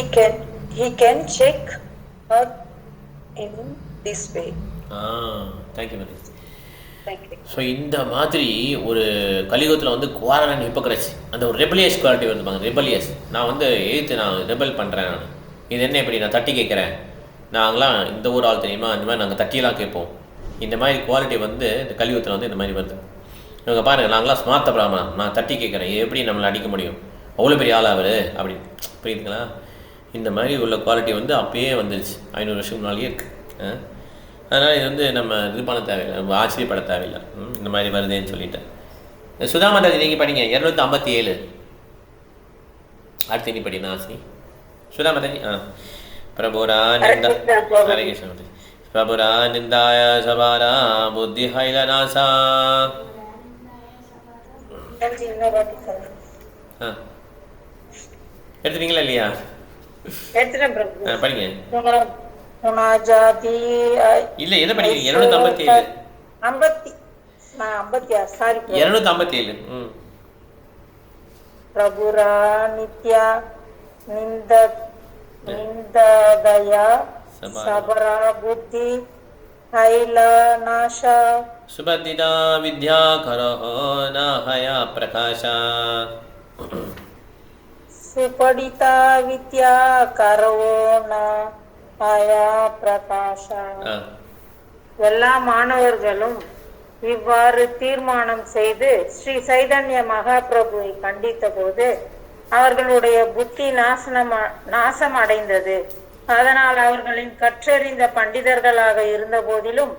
[SPEAKER 2] can check her in this way.
[SPEAKER 1] Thank you, Mary.
[SPEAKER 2] Thank you.
[SPEAKER 1] So இந்த மாதிரி ஒரு கலியுகத்தில் வந்து குவாரன் hypocrisy, அந்த ஒரு rebellious quality வந்துப்பாங்க. Rebellious, நான் வந்து நான் ரெபல் பண்ணுறேன், நான் இது என்ன இப்படி நான் தட்டி கேட்குறேன், நாங்களாம் இந்த ஊர் ஆள் தெரியுமா, இந்த மாதிரி நாங்கள் தட்டியெல்லாம் கேட்போம். இந்த மாதிரி குவாலிட்டி வந்து இந்த கலியுகத்தில் வந்து இந்த மாதிரி வருது. இவங்க பாருங்கள், நாங்களாம் ஸ்மார்த்த பிராமணன், நான் தட்டி கேட்குறேன், எப்படி நம்மளை அடிக்க முடியும், அவ்வளோ பெரிய ஆள் அவர் அப்படி, புரியுதுங்களா? இந்த மாதிரி உள்ள குவாலிட்டி வந்து அப்பயே வந்துருச்சு, 500 வருஷம் முன்னாலேயே இருக்குது. அதனால் இது வந்து நம்ம இது பண்ண தேவையில்லை, நம்ம ஆச்சரியப்பட தேவையில்லை. இந்த மாதிரி வருதுன்னு சொல்லிட்டு. சுதாமாதாஜி நீங்கள் படிங்க 257. அடுத்து நீ படி நாசி. சுதாமாதாஜி பிரபுரா நிந்தா ஹரே கிருஷ்ண. பிரபுரா நிந்தாய சபாரா புத்தி ஹைலநாசா. எடுத்துட்டீங்களா இல்லையா? படிங்க. இல்ல எதை படிக்கிறீங்க? 257.
[SPEAKER 2] பிரபுரா நித்யா நிந்ததயா சபரா புத்தி ஹைலநாசா
[SPEAKER 1] சுபதிதா வித்யா கரஹோ நாஹயா பிரகாஷா.
[SPEAKER 2] சுபடிதா வித்யா கரவோ நாஹயா பிரகாஷா. எல்லா மாணவர்களும்
[SPEAKER 4] இவ்வாறு தீர்மானம் செய்து ஸ்ரீ சைதன்ய மகாபிரபுவை கண்டித்த போது அவர்களுடைய புத்தி நாசம் அடைந்தது. அதனால் அவர்களின் கற்றறிந்த பண்டிதர்களாக இருந்த போதிலும்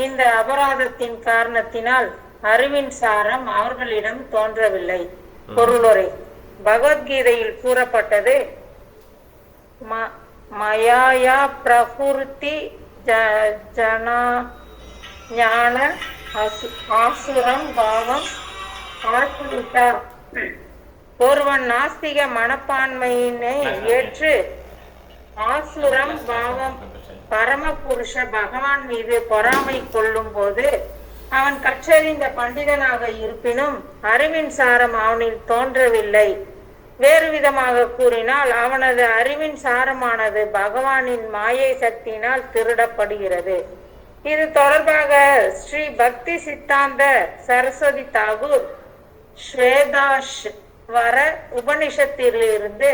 [SPEAKER 4] இந்த அபராதத்தின் காரணத்தினால் அறிவின் சாரம் அவர்களிடம் தோன்றவில்லை. பொருளுரை: பகவத்கீதையில் கூறப்பட்டது, மயாயா பிரகுர்த்தி ஜனா ஞான ஆசுரம் பாவம் ஆசுரிதா. ஒருவன் நாஸ்திக மனப்பான்மையினை ஏற்று ஆசுரம் பாவம் பரமபுருஷ பகவான் மீது பொறாமை கொள்ளும் போது அவன் கற்றறிந்த பண்டிதனாக இருப்பினும் அறிவின் சாரம் அவனில் தோன்றவில்லை. வேறு விதமாக கூறினால் அவனது அறிவின் சாரமானது பகவானின் மாயை சக்தியினால் திருடப்படுகிறது. இது தொடர்பாக ஸ்ரீ பக்தி சித்தாந்த சரஸ்வதி தாகூர் ஸ்வேதாஸ்வர உபனிஷத்திலிருந்து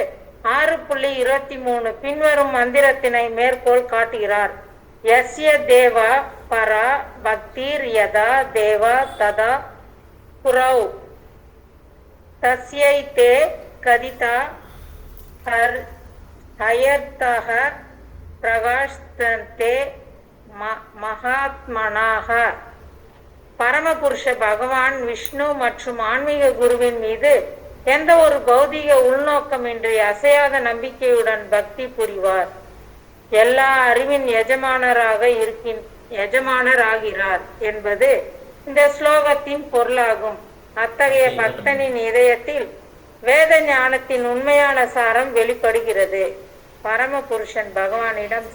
[SPEAKER 4] 6.23 பின்வரும் மந்திரத்தினை மேற்கோள் காட்டுகிறார். யஸ்ய தேவா பரா பக்திர் யதா தேவா ததா புரௌ தஸ்யை தே கதிதா ஹயர்த்தஹ பிரகாஷ்தந்தே மகாத்மனாக. பரமபுருஷ பகவான் விஷ்ணு மற்றும் ஆன்மீக குருவின் மீது எந்த ஒரு பௌதிக உள்நோக்கமின்றி அசையாத நம்பிக்கையுடன் பக்தி புரிவார். எல்லா அறிவின் எஜமானராகிறார் என்பது இந்த ஸ்லோகத்தின் பொருளாகும். அத்தகைய பக்தனின் இதயத்தில் வேத ஞானத்தின் உண்மையான சாரம் வெளிப்படுகிறது. பரமபுருஷன் பகவானிடம்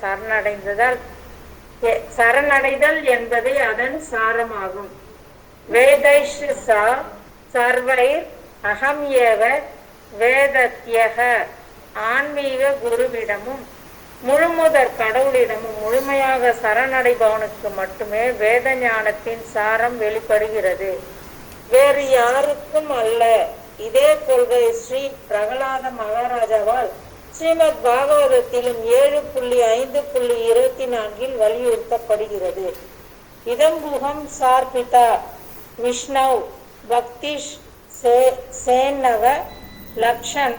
[SPEAKER 4] சரணடைதல் என்பதே அதன் சாரமாகும். வேதைஷ் சர்வைர் அகம் ஏவ வேதத்யக. ஆன்மீக குருவிடமும் முழுமுதற் கடவுளிடமும் முழுமையாக சரணடைபவனுக்கு மட்டுமே வேத ஞானத்தின் சாரம் வெளிப்படுகிறது, வேறு யாருக்கும் அல்ல. இதே கொள்கை ஸ்ரீ பிரகலாத மகாராஜாவால் ஸ்ரீமத் பாகவதத்திலும் 7.5.24 வலியுறுத்தப்படுகிறது. இதம்புகம் சார்பிதா விஷ்ணவ் பக்திஷ் சேனவ லக்ஷன்.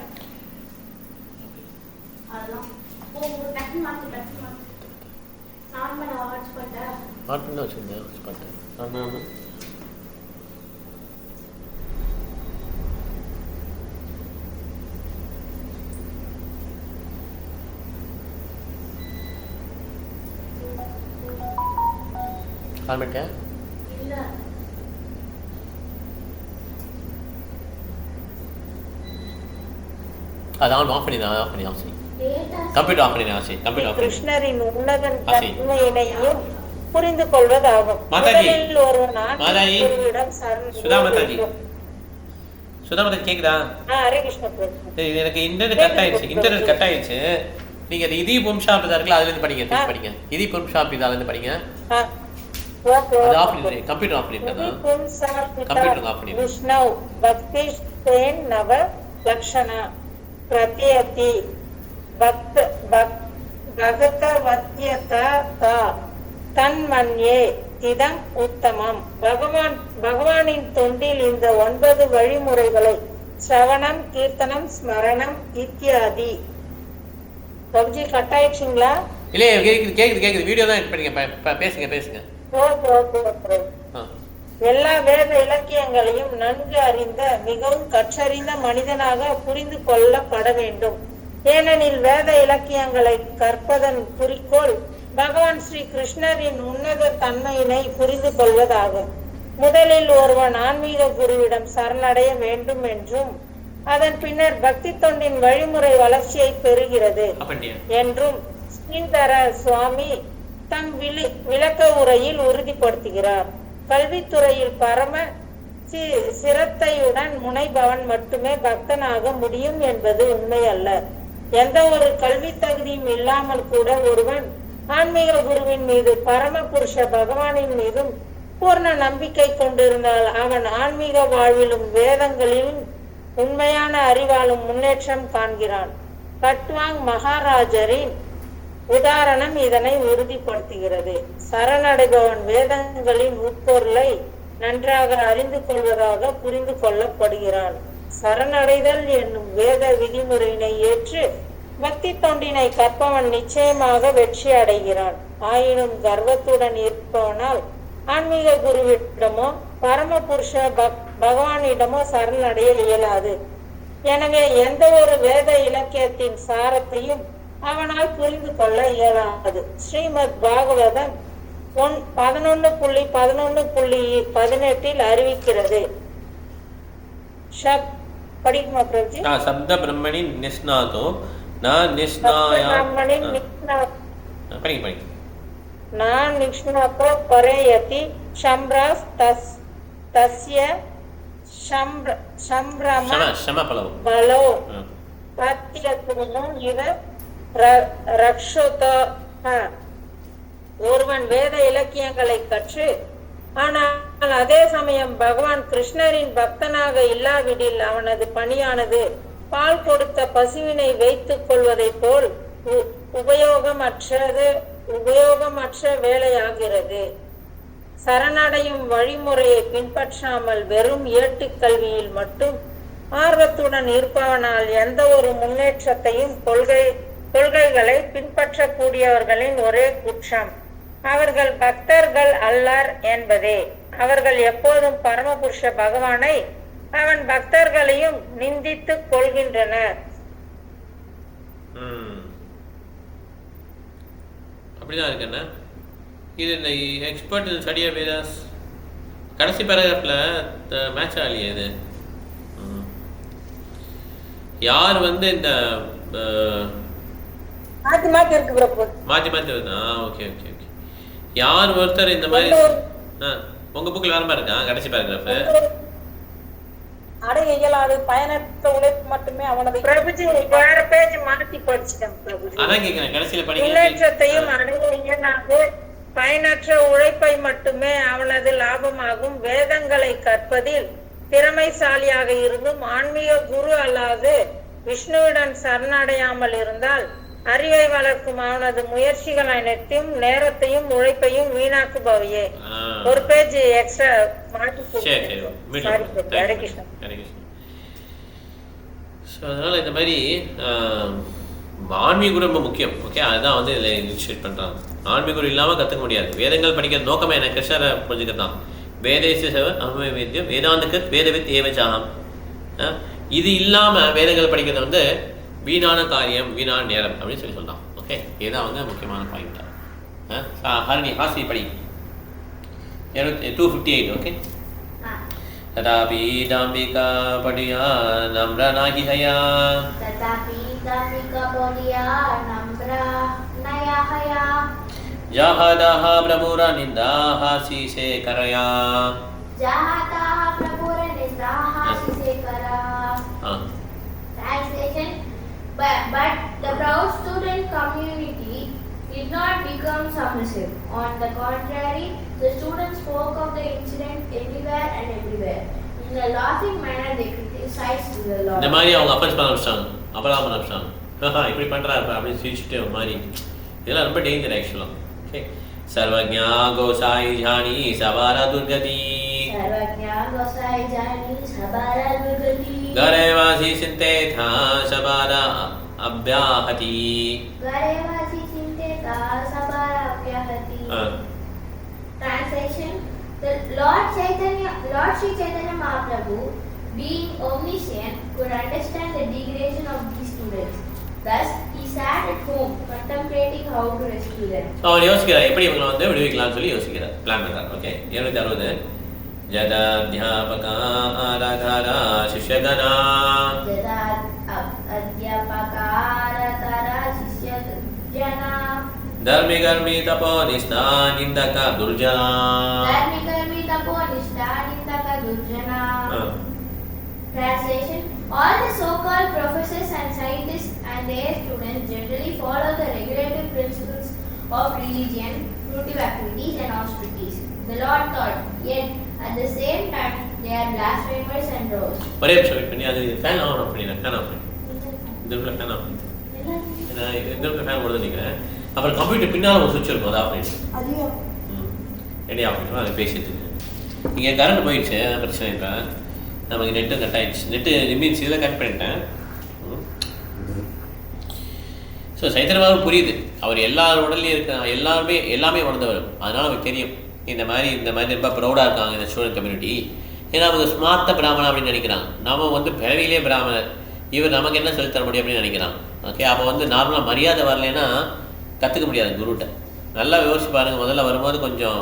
[SPEAKER 4] கிருஷ்ணரின் உன்னதன் தன்மையினையும் புரிந்து கொள்வதாகும். முதலில் ஒருவன்
[SPEAKER 1] கேக்குதா? எனக்கு இன்டர்நெட் கட் ஆயிடுச்சு. நீங்க இதி பும்ஷாப்தா இருக்குல்ல, அதுல இருந்து படிங்க. இதி பும்ஷாப்தா இருந்து படிங்க. அது ஆஃப் பண்ணி கம்ப்யூட்டர் ஆஃப் பண்ணிட்டேன். கம்ப்யூட்டர் ஆஃப் பண்ணிட்டேன்.
[SPEAKER 4] விஷ்ணவ் பக்தி சேன் நவ லக்ஷணா பிரத்யதி பகவத்யதா தன்மன்யே இதம் உத்தமம். பகவானின் தொண்டில் இந்த 9 வழிமுறைகளை ஸ்ரவணம், கீர்த்தனம், ஸ்மரணம் இத்தியாதி. பப்ஜி கட் ஆயிடுச்சுங்களா?
[SPEAKER 1] இல்லையே, கேக்குது. வீடியோ தான் படிங்க, பேசுங்க.
[SPEAKER 4] எல்லா வேத இலக்கியங்களையும் நன்கு அறிந்த மிகவும் கற்றறிந்த மனிதனாக புரிந்து கொள்ளப்பட வேண்டும். ஏனெனில் வேத இலக்கியங்களை கற்பதன் குறிக்கோள் பகவான் ஸ்ரீ கிருஷ்ணரின் உன்னத தன்மையினை புரிந்து கொள்வதாகும். முதலில் ஒருவன் ஆன்மீக குருவிடம் சரணடைய வேண்டும் என்றும் அதன் பின்னர் பக்தி தொண்டின் வழிமுறை வளர்ச்சியை பெறுகிறது என்றும் ஸ்ரீதர சுவாமி தம் விளக்க உரையில் உறுதிப்படுத்துகிறார். கல்வித்துறையில் பரம சிரத்தையுடன் முனைபவன் மட்டுமே பக்தனாக முடியும் என்பது உண்மை அல்ல. எந்த ஒரு கல்வி தகுதியும் இல்லாமல் கூட ஒருவன் ஆன்மீக குருவின் மீது, பரமபுருஷ பகவானின் மீதும் பூர்ண நம்பிக்கை கொண்டிருந்தால் அவன் ஆன்மீக வாழ்விலும் வேதங்களிலும் உண்மையான அறிவாலும் முன்னேற்றம் காண்கிறான். கட்வாங் மகாராஜரின் உதாரணம் இதனை உறுதிப்படுத்துகிறது. சரணடைபவன் வேதங்களின் உட்பொருளை நன்றாக அறிந்து கொள்வதாக புரிந்து கொள்ளப்படுகிறான். சரணடைதல் என்னும் வேத விதிமுறையினை ஏற்று பக்தி தொண்டினை கற்பவன் நிச்சயமாக வெற்றி அடைகிறான். ஆயினும் கர்வத்துடன் இருப்பவனால் ஆன்மீக குருவிடமோ பரமபுருஷ பகவானிடமோ சரணடைய இயலாது. எனவே எந்த ஒரு வேத இலக்கியத்தின் சாரத்தையும் அவனால் புரிந்து கொள்ள இயலாது. ஸ்ரீமத் பாகவதம் 11.11.18 அறிவிக்கிறது. படிக்குமா பிரபுஜி?
[SPEAKER 1] சப்த பிரம்மணி நிஸ்நாதோ நான்
[SPEAKER 4] நிஷ்ணாதோ பரேயதி சம்ராஸ் தஸ்ய பலோ பத்தியத்துவமும் இவ ரக்ஷோதோ. ஒருவன் வேத இலக்கியங்களை கற்று ஆனால் அதே சமயம் பகவான் கிருஷ்ணரின் பக்தனாக இல்லாவிடில் அவனது பணியானது பால் கொடுத்த பசுவினை வைத்துக் கொள்வதை போல் உபயோகமற்ற வேலையாகிறது. சரணடையும் வழிமுறையை பின்பற்றாமல் வெறும் ஏட்டுக்கல்வியில் மட்டும் ஆர்வத்துடன் இருப்பவனால் எந்த ஒரு முன்னேற்றத்தையும் கொள்கைகளை பின்பற்றக்கூடியவர்களின் ஒரே குற்றம் அவர்கள் பக்தர்கள் அல்லர் என்பதே. அவர்கள் எப்போதும் பரமபுருஷ பகவானை அவன் பக்தர்களையும் நிந்தித்துக் கொள்கின்றனர்.
[SPEAKER 1] அப்படிதான் இருக்குண்ணா. இது இந்த expert in study of Vedas கடைசி பேராகிராஃப்ல மேட்ச் ஆகலையே இது. யார் வந்து இந்த மாற்றி வருதா? Okay okay okay. யார் ஒருத்தர் இந்த மாதிரி உங்க புக்கில் வேற மாதிரி இருக்கா கடைசி பேராகிராஃப்?
[SPEAKER 2] அடைய இயலாது பயனற்ற உழைப்பு மட்டுமே அவனது.
[SPEAKER 4] பிரபுஜி வேற பேஜ் மாத்தி படிச்சிட்டேன் பிரபுஜி.
[SPEAKER 1] அதான் கேக்குறேன் கடைசில படிங்க.
[SPEAKER 4] முன்னேற்றத்தையும் அடைய இயலாது பயனற்ற உழைப்பை மட்டுமே அவனது லாபமாகும். வேதங்களை கற்பதில் திறமைசாலியாக இருந்தும் ஆன்மீக குரு அல்லாது விஷ்ணுவுடன் சரணடையாமல் இருந்தால் அறிவை வளர்க்கும் அவனது முயற்சிகள் அனைத்தையும் நேரத்தையும் உழைப்பையும் வீணாக்குபவையே. ஒரு பேஜ் எக்ஸ்ட்ரா மாட்டி.
[SPEAKER 1] அதனால இந்த மாதிரி ஆன்மீக குரு ரொம்ப முக்கியம். ஓகே, அதுதான் வந்து இதில் இனிஷியேட் பண்ணுறாங்க. ஆன்மீக குரு இல்லாமல் கற்றுக்க முடியாது. வேதங்கள் படிக்கிற நோக்கமே எனக்கு கிருஷ்ணரை புரிஞ்சுக்கத்தான். வேதேச அனுமதி வேத்தியம் வேதாந்துக்கு வேதவித் ஏவச்சாகம். இது இல்லாமல் வேதங்கள் படிக்கிறது வந்து வீணான காரியம், வீணான நேரம் அப்படின்னு சொல்லி சொல்லலாம். ஓகே, இதுதான் வந்து முக்கியமான பாயிண்ட். ஹரணி ஹாசி படி 258. ஓகே. तथापि दाम्भिका पडिया नम्रा नाहि हया जहादाः प्रभुरा निन्दाः शीशे करया
[SPEAKER 5] Translation. But the proud student community did not become submissive. On the contrary, the students spoke of the incident anywhere and everywhere. In a laughing manner, they criticized the Lord.
[SPEAKER 1] இந்த மாதிரி அவங்க offence பண்ண ஆரம்பிச்சாங்க, அபராதம் பண்ண ஆரம்பிச்சாங்க. இப்படி பண்ணுறாரு அப்படின்னு சிரிச்சுட்டு ஒரு மாதிரி. இதெல்லாம் ரொம்ப டேஞ்சர் ஆக்சுவலாக. ஓகே. சர்வஜா கோசாய் ஜானி சபாரா துர்கதி
[SPEAKER 5] सर्वज्ञा गोसाई जानी सबारा दुर्गति
[SPEAKER 1] गरेवासी चिंते था सबारा अभ्याहति
[SPEAKER 5] गरेवासी चिंते था सबारा अभ्याहति. Translation. The Lord Sri Chaitanya Mahaprabhu, being omniscient, could understand the degradation of these students. Thus, he sat at home contemplating how to rescue them.
[SPEAKER 1] அவர் யோசிக்கிறார் எப்படி இவங்களை வந்து விடுவிக்கலாம்னு சொல்லி யோசிக்கிறார், பிளான் பண்றார். ஓகே, 260. ஜதா அத்யாபகா ஆராதாரா சிஷ்யகணா
[SPEAKER 5] ஜதா அத்யாபகா ஆராதாரா சிஷ்யகணா
[SPEAKER 1] தர்மி கர்மி தபோ நிஷ்டா நிந்தக துர்ஜனா
[SPEAKER 5] தர்மி Karmi தபோ நிஷ்டா நிந்தக துர்ஜனா. Translation. All the so-called professors and scientists and their students generally follow the regulative principles of religion, fruitive activities and austerities. The Lord thought, yet at the same time they are blasphemers and rogues.
[SPEAKER 1] ஒரே நிமிஷம் wait பண்ணி அது fan on பண்ணிடுறேன். Fan of பண்ணி இந்த fan of பண்ணி இந்த fan போடுறது நினைக்கிறேன். அப்புறம் கம்ப்யூட்டர் பின்னால் ஒரு சுவிட்ச் இருக்கும், அதை ஆஃப் பண்ணிட்டு ரெடி ஆஃப் பண்ணிட்டு அதை பேசிட்டு இங்கே கரண்ட் போயிடுச்சு, அதான் பிரச்சனை. இப்போ நமக்கு நெட்டு கட் ஆகிடுச்சு. நெட்டு மீன்ஸ் இதில் கட் பண்ணிட்டேன். ஸோ சைத்தன்யபாபு புரியுது, அவர் எல்லார் உடல்லையும் இருக்க எல்லாமே உணர்ந்தவர். அதனால் அவருக்கு தெரியும் இந்த மாதிரி ரொம்ப ப்ரௌடாக இருக்காங்க இந்த ஸ்டூடெண்ட் கம்யூனிட்டி. ஏன்னா அவங்க ஸ்மார்த்த பிராமணன் அப்படின்னு நினைக்கிறாங்க. நம்ம வந்து பிறவிலே பிராமணர், இவர் நமக்கு என்ன சொல்லித்தர முடியும் அப்படின்னு நினைக்கிறாங்க. ஓகே, அப்போ வந்து நார்மலாக மரியாதை வரலைன்னா கற்றுக்க முடியாது குருகிட்ட. நல்லா யோசிச்சு பாருங்கள். முதல்ல வரும்போது கொஞ்சம்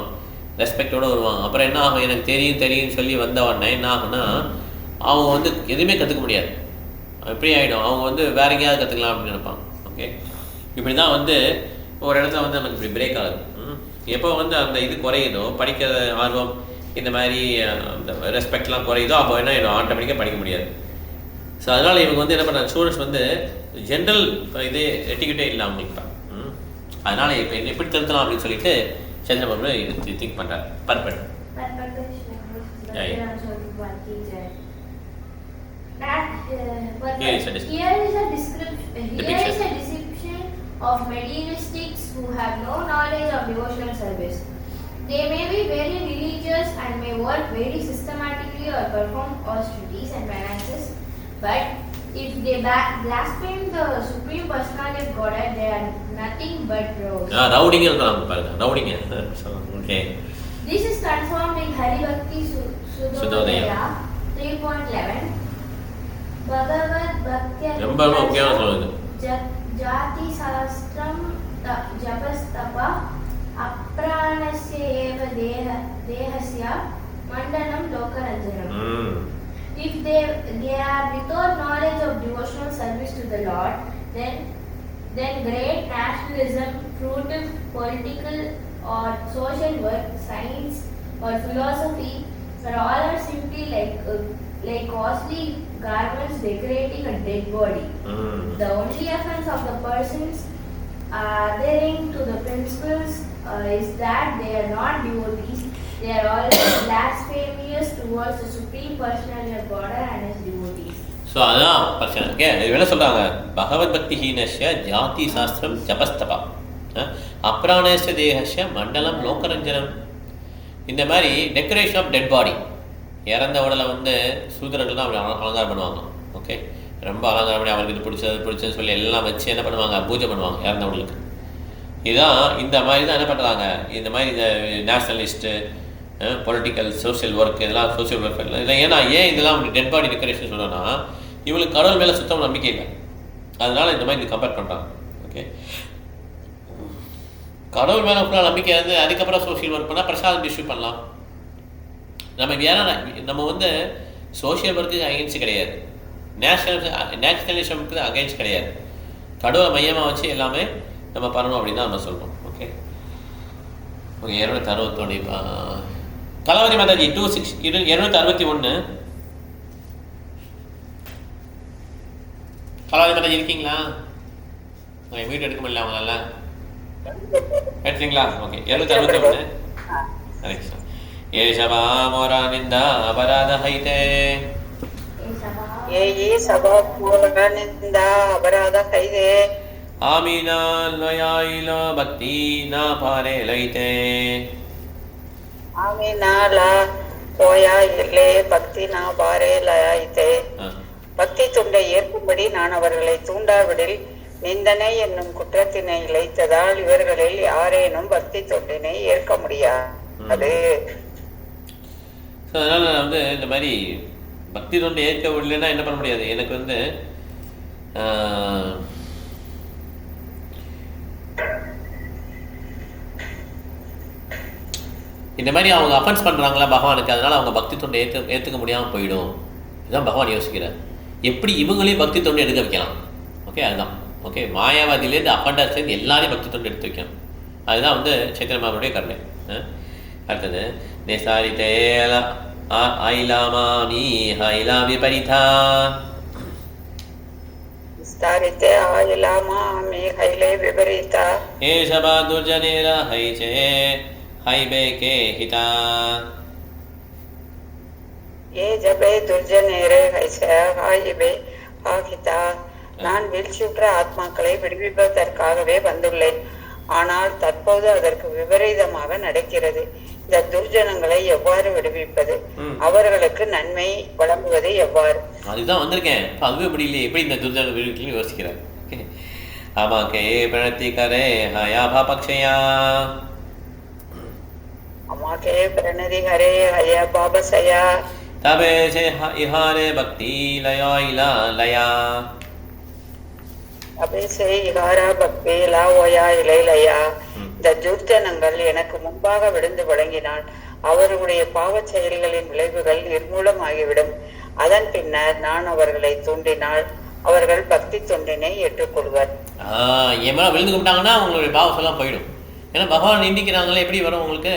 [SPEAKER 1] ரெஸ்பெக்டோடு வருவாங்க. அப்புறம் என்ன ஆகும், எனக்கு தெரியும்னு சொல்லி வந்த உடனே என்ன ஆகும்னா அவங்க வந்து எதுவுமே கற்றுக்க முடியாது. எப்படி ஆகிடும், அவங்க வந்து வேற எங்கேயாவது கற்றுக்கலாம் அப்படின்னு நினைப்பாங்க. ஓகே, இப்படி தான் வந்து ஒரு இடத்துல வந்து நமக்கு இப்படி பிரேக் ஆகுது. எப்போ வந்து அந்த இது குறையுதோ, படிக்கிற ஆர்வம் இந்த மாதிரி அந்த ரெஸ்பெக்ட்லாம் குறையுதோ, அப்போ என்ன ஆகிடும், ஆட்டோமேட்டிக்காக படிக்க முடியாது. ஸோ அதனால் இவங்க வந்து என்ன பண்ணுறாங்க, ஸ்டூடெண்ட்ஸ் வந்து ஜென்ரல் இதே எட்டிக்கிட்டே இல்லை அவங்களுக்கு தான். அதனால் இப்போ எப்படி திருத்தலாம் அப்படின்னு சொல்லிட்டு சந்திரபாபு திங்க் பண்ணுறாரு. பர்பட்
[SPEAKER 5] Here is a description of materialistics who have no knowledge of devotional service. They may be very religious and may work very systematically or perform austerities and penances, but if they blaspheme the Supreme Personality of Godhead, they are nothing but rogues.
[SPEAKER 1] Rowding rowding. Okay.
[SPEAKER 5] This is confirmed in Hari Bhakti Sudodaya 3.11. Bhagavad Bhaktya Jati Sastram Japastapa Apranasya Eva Dehasya Mandanam Lokaranjanam. If they are without knowledge of devotional service to the Lord, then great nationalism, fruitive political or social work, science or philosophy, or all are simply like costly garments decorating a dead body. The only offense of the persons adhering to the principles is that they are not devotees. They are always blasphemous towards the Supreme Personality of God and His devotees.
[SPEAKER 1] So அதான் பிரச்சனை. Okay, இது என்ன சொல்கிறாங்க, பகவத் பக்தி ஹீனஸ்ய ஜாதி சாஸ்திரம் ஜபஸ்தபா அப்ராணேஷ தேகஸ்ய மண்டலம் லோகரஞ்சனம். இந்த மாதிரி டெக்கரேஷன் ஆஃப் டெட் பாடி, இறந்த உடலை வந்து சூத்திரர்கள் தான் அப்படி அலங்காரம் பண்ணுவாங்க. ஓகே, ரொம்ப அலங்காரம் பண்ணி அவருக்கு இது பிடிச்சதுன்னு சொல்லி எல்லாம் வச்சு என்ன பண்ணுவாங்க, பூஜை பண்ணுவாங்க இறந்த உடலுக்கு. இதுதான் இந்த மாதிரி தான் என்ன பண்ணுறாங்க, இந்த மாதிரி இந்த நேஷ்னலிஸ்ட்டு பொலிட்டிக்கல் சோஷியல் ஒர்க், இதெல்லாம் சோஷியல் ஒர்க் இல்லை. ஏன்னா இதெல்லாம் டெட் பாடி டெக்கரேஷன் சொல்கிறோன்னா இவங்களுக்கு கடவுள் மேலே சுத்தமாக நம்பிக்கை இல்லை. அதனால் இந்த மாதிரி இது கம்பேர் பண்ணுறாங்க. ஓகே, கடவுள் மேலே ஃபுல்லாக நம்பிக்கை இருந்து அதுக்கப்புறம் சோஷியல் ஒர்க் பண்ணால் பிரசாதம் டிஸ்ட்ரிபியூட் பண்ணலாம். நம்ம வந்து சோஷியல் ஒர்க்குக்கு அகெயின்ஸ்ட் கிடையாது, நேஷனலிசமுக்கு அகெயின்ஸ்ட் கிடையாது. கடவுளை மையமாக வச்சு எல்லாமே நம்ம பண்ணணும் அப்படின்னு தான் நம்ம சொல்கிறோம். ஓகே, 261 கலாவதி மாதாஜி 261 கலாவதி மாதாஜி இருக்கீங்களா? வீட்டு எடுக்க முடியல அவங்களால, எடுத்தீங்களா? ஓகே, 261 ஹரே கிருஷ்ணா. ஏஷவா மோரா நிந்தா அபராத ஹைதே
[SPEAKER 4] சபா மோரா நிந்தா அபராத ஹைதே
[SPEAKER 1] ஆமீனா லயாயிலா பக்தி நா பாரே லைதே
[SPEAKER 4] ஆமீனாலா போயா இல்லே பக்தி நா பாரே லயாயிதே. பக்தி துண்டை ஏற்கும்படி நான் அவர்களை தூண்டாவிடில் நிந்தனை என்னும் குற்றத்தினை இழைத்ததால் இவர்களில் யாரேனும் பக்தி தொண்டினை ஏற்க முடியாது.
[SPEAKER 1] அதனால நான் வந்து இந்த மாதிரி பக்தி தொண்டை ஏற்க விடலைன்னா என்ன பண்ண முடியாது. எனக்கு வந்து இந்த மாதிரி அவங்க அஃபென்ஸ் பண்ணுறாங்களா பகவானுக்கு, அதனால் அவங்க பக்தி தொண்டை ஏற்றுக்க முடியாமல் போயிடும். இதுதான் பகவான் யோசிக்கிறார், எப்படி இவங்களையும் பக்தி தொண்டை எடுக்க வைக்கலாம். ஓகே, அதுதான். ஓகே, மாயாவாதியிலேருந்து அஃபண்டர்ஸ்லேருந்து எல்லாரையும் பக்தி தொண்டை எடுத்து வைக்கணும். அதுதான் வந்து சைத்தன்யமாவுடைய கருணை. அடுத்தது நிசாரிதேல ஐலாமாமி ஹைலா விபரிதா
[SPEAKER 4] விஸ்தாரிதே ஐலாமாமி ஹைலே விபரிதா
[SPEAKER 1] ஏஷபா துர்ஜனேர ஹைசே ஹைபேகே ஹிதா
[SPEAKER 4] ஏ ஜபே துர்ஜனேரே ஹைசே ஹைபே ஹிதா. நான் வீழ்ச்சியுற்ற ஆத்மாக்களை விடுவிப்பதற்காகவே வந்துள்ளேன்.
[SPEAKER 6] ஆனால் தற்போது அதற்கு விபரீதமாக நடக்கிறது. இந்த துர்ஜனங்களை எவ்வாறு விடுவிப்பது? அவர்களுக்கு நன்மை வழங்குவது எவ்வாறு?
[SPEAKER 1] அதுதான் வந்திருக்கேன். இப்போ அதுவே இப்படி இல்லையே, எப்படி இந்த துர்ஜன விடுவிக்கலன்னு யோசிக்கிறார். ஆமாம், கே பிரணத்தி கரே ஹயா பாபக்ஷயா
[SPEAKER 6] அம்மா கே பிரணதி ஹரே ஹய பாபசயா
[SPEAKER 1] தபே சே இஹாரே பக்தி லயா இலா லயா
[SPEAKER 6] அபேசே இகாரா பக்தி லா ஓயா இலைலயா. இந்த துர்ஜனங்கள் எனக்கு முன்பாக விழுந்து வழங்கினால் அவர்களுடைய பாவச் செயல்களின் விளைவுகள் நிர்மூலமாகிவிடும். அதன் பின்னர் நான் அவர்களை தூண்டினால் அவர்கள் பக்தி தொண்டினை ஏற்றுக்கொள்வர்.
[SPEAKER 1] என் மேலே விழுந்து கும்பிட்டாங்கன்னா அவங்களுடைய பாவம் எல்லாம் போயிடும். ஏன்னா பகவான் நிந்திக்கிறாங்களே, எப்படி வரும் உங்களுக்கு?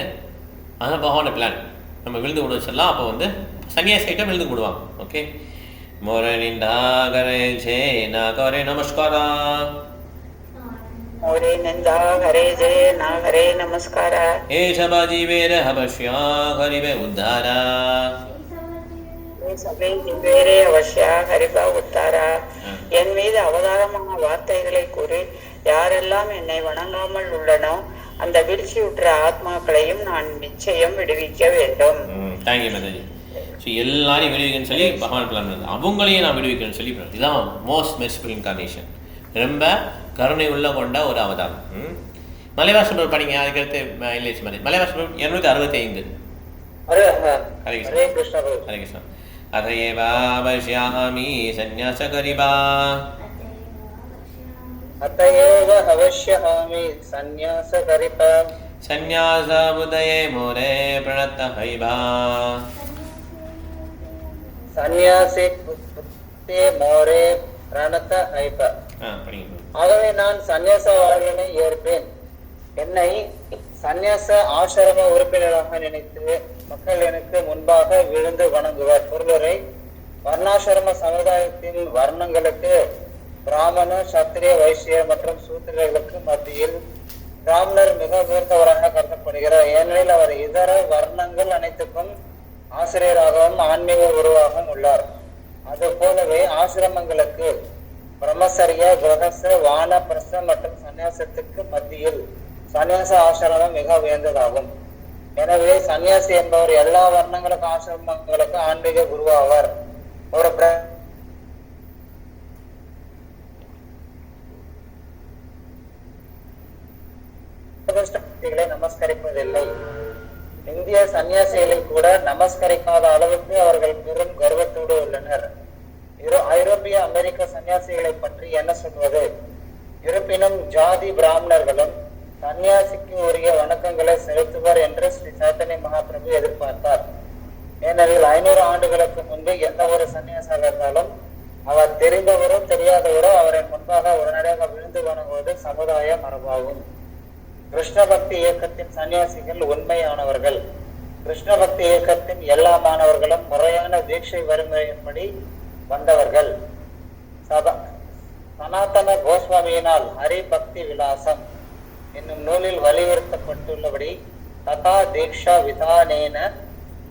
[SPEAKER 1] அதுதான் பகவான பிளான். நம்ம விழுந்து விட சொல்லலாம். அப்போ வந்து சன்னியாசி ஐட்டம் விழுந்து விடுவாங்க. ஓகே, மோரே நிந்தா கரே ஜே நா கரே நமஸ்காரா
[SPEAKER 6] மோரே நிந்தா ஹரே ஜே நா ஹரே நமஸ்காரா
[SPEAKER 1] ஏஷபா ஜீவேர ஹபஷ்யா ஹரிவே உத்தாரா
[SPEAKER 6] சபை வேறே அவசியா ஹரிபா உத்தாரா. என் மீது அவதாரமான வார்த்தைகளை கூறி யாரெல்லாம் என்னை வணங்காமல் உள்ளனோ அந்த வீழ்ச்சியுற்ற ஆத்மாக்களையும் நான் நிச்சயம் விடுவிக்க வேண்டும்.
[SPEAKER 1] தேங்க்யூ மாதாஜி. ஸோ எல்லாரையும் விடுவிக்கணும்னு சொல்லி பகவான் பிளான் பண்ணது. அவங்களையும் நான் விடுவிக்கணும்னு சொல்லி இதுதான் மோஸ்ட் மெர்சிஃபுல் இன்கார்னேஷன். ரொம்ப கருணை உள்ள கொண்ட ஒரு அவதாரம். மலைவாசல் படிங்க, அதுக்கடுத்து இல்லைச்சு மாதிரி மலைவாசல் 265. ஹரே கிருஷ்ணா. ஹரே கிருஷ்ணா. அதையேவாவஷ்யாமி சந்நியாசகரிபா
[SPEAKER 7] அதையேவ அவஷ்யாமி சந்நியாசகரிபா
[SPEAKER 1] சந்நியாச புதயே மோரே பிரணத்த ஹைபா
[SPEAKER 7] சந்நியாசி புத்தே மோரே பிரணத்த ஹைபா. ஆகவே நான் சந்நியாச வாழ்வினை ஏற்பேன். என்னை சந்நியாச ஆசிரம உறுப்பினராக நினைத்து மக்கள் எனக்கு முன்பாக விழுந்து வணங்குவர். பொருளுரை: வர்ணாசிரம சமுதாயத்தின் வர்ணங்களுக்கு பிராமண, சத்திரிய, வைசிய மற்றும் சூத்திரர்களுக்கு மத்தியில் பிராமணர் மிக உயர்ந்தவராக கருதப்படுகிறார். ஏனெனில் அவர் இதர வர்ணங்கள் அனைத்துக்கும் ஆசிரியராகவும் ஆன்மீக குருவாகவும் உள்ளார். அது போலவே ஆசிரமங்களுக்கு பிரம்மசரிய, கிரகச, வானப்பிரஸ்த மற்றும் சந்நியாசத்துக்கு மத்தியில் சந்நியாச ஆசிரமம் மிக உயர்ந்ததாகும். எனவே சன்னியாசி என்பவர் எல்லா வர்ணங்களுக்கு ஆசிரமங்களுக்கு ஆன்மீக குருவாவார். ஒரு நமஸ்கரிப்பதில்லை. இந்திய சன்னியாசிகளை கூட நமஸ்கரிக்காத அளவுக்கு அவர்கள் பெரும் கர்வத்தோடு உள்ளனர். ஐரோப்பிய அமெரிக்க சன்னியாசிகளை பற்றி என்ன சொல்வது? இருப்பினும் ஜாதி பிராமணர்களும் சன்னியாசிக்கு உரிய வணக்கங்களை செலுத்துவர் என்று ஸ்ரீ சைத்தன்ய மகாபிரபு எதிர்பார்த்தார். ஏனெனில் 500 ஆண்டுகளுக்கு முன்பு எந்த ஒரு சன்னியாசியாக இருந்தாலும் அவர் தெரிந்தவரோ தெரியாதவரோ அவரை முன்பாக உடனடியாக விழுந்து வணங்குவது சமுதாய மரபாகும். கிருஷ்ண பக்தி இயக்கத்தின் சன்னியாசிகள் உண்மையானவர்கள். கிருஷ்ண பக்தி இயக்கத்தின் எல்லா மாணவர்களும் முறையான தீட்சை வழிமுறையின்படி வந்தவர்கள். சனாதன கோஸ்வாமியினால் ஹரி பக்தி விலாசம் என்னும் நூலில் வலியுறுத்தப்பட்டுள்ளபடி ததா தீக்ஷா விதானேன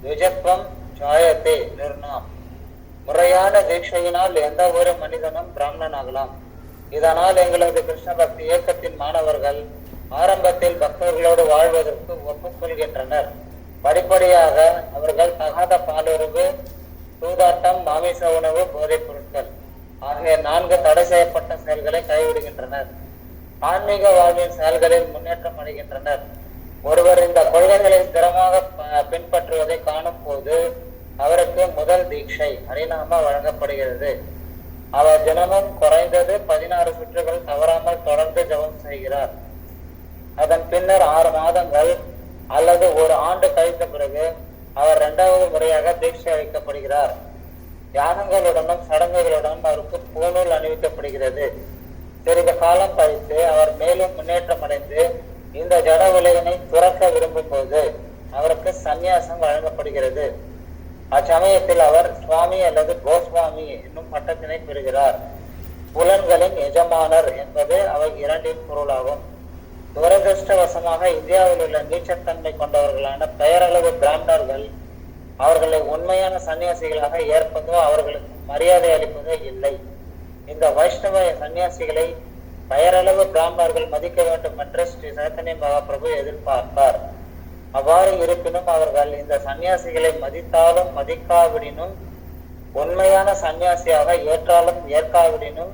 [SPEAKER 7] துஜத்வம் ஜாயத்தே நிர்ணாம். முறையான தீட்சையினால் எந்த ஒரு மனிதனும் பிராமணன் ஆகலாம். இதனால் எங்களது கிருஷ்ண பக்தி இயக்கத்தின் மாணவர்கள் ஆரம்பத்தில் பக்தர்களோடு வாழ்வதற்கு ஒப்புக்கொள்கின்றனர். படிப்படியாக அவர்கள் தகாத பாலுறவு, சூதாட்டம், மாமிச உணவு, போதைப் பொருட்கள் ஆகிய 4 தடை செய்யப்பட்ட செயல்களை கைவிடுகின்றனர். ஆன்மீக வாழ்வின் செயல்களில் முன்னேற்றம் அடைகின்றனர். ஒருவர் இந்த கொள்கைகளை ஸ்திரமாக பின்பற்றுவதை காணும் போது அவருக்கு முதல் தீட்சை ஹரிநாம வழங்கப்படுகிறது. அவர் தினமும் குறைந்தது 16 சுற்றுகள் தவறாமல் தொடர்ந்து ஜபம் செய்கிறார். அதன் பின்னர் 6 மாதங்கள் அல்லது 1 ஆண்டு கழித்த பிறகு அவர் 2வது முறையாக தீட்சை அளிக்கப்படுகிறார். யாகங்களுடனும் சடங்குகளுடனும் அவருக்கு பூணூல் அணிவிக்கப்படுகிறது. சிறிது காலம் கழித்து அவர் மேலும் முன்னேற்றம் அடைந்து இந்த ஜட உலகினை துறக்க விரும்பும் போது அவருக்கு சந்நியாசம் வழங்கப்படுகிறது. அச்சமயத்தில் அவர் சுவாமி அல்லது கோஸ்வாமி என்னும் பட்டத்தினை பெறுகிறார். புலன்களின் எஜமானர் என்பது அவை 2இன் பொருளாகும். துரதிருஷ்டவசமாக இந்தியாவில் உள்ள நீச்சத்தன்மை கொண்டவர்களான பெயரளவு பிராமணர்கள் அவர்களை உண்மையான சன்னியாசிகளாக ஏற்பதோ அவர்களுக்கு மரியாதை அளிப்பதோ இல்லை. இந்த வைஷ்ணவ சன்னியாசிகளை பெயரளவு பிராமணர்கள் மதிக்க வேண்டும் என்று ஸ்ரீ சைத்தன்ய மகாபிரபு எதிர்பார்த்தார். அவ்வாறு இருப்பினும் அவர்கள் இந்த சன்னியாசிகளை மதித்தாலும் மதிக்காவிடினும், உண்மையான சன்னியாசியாக ஏற்றாலும் ஏற்காவிடினும்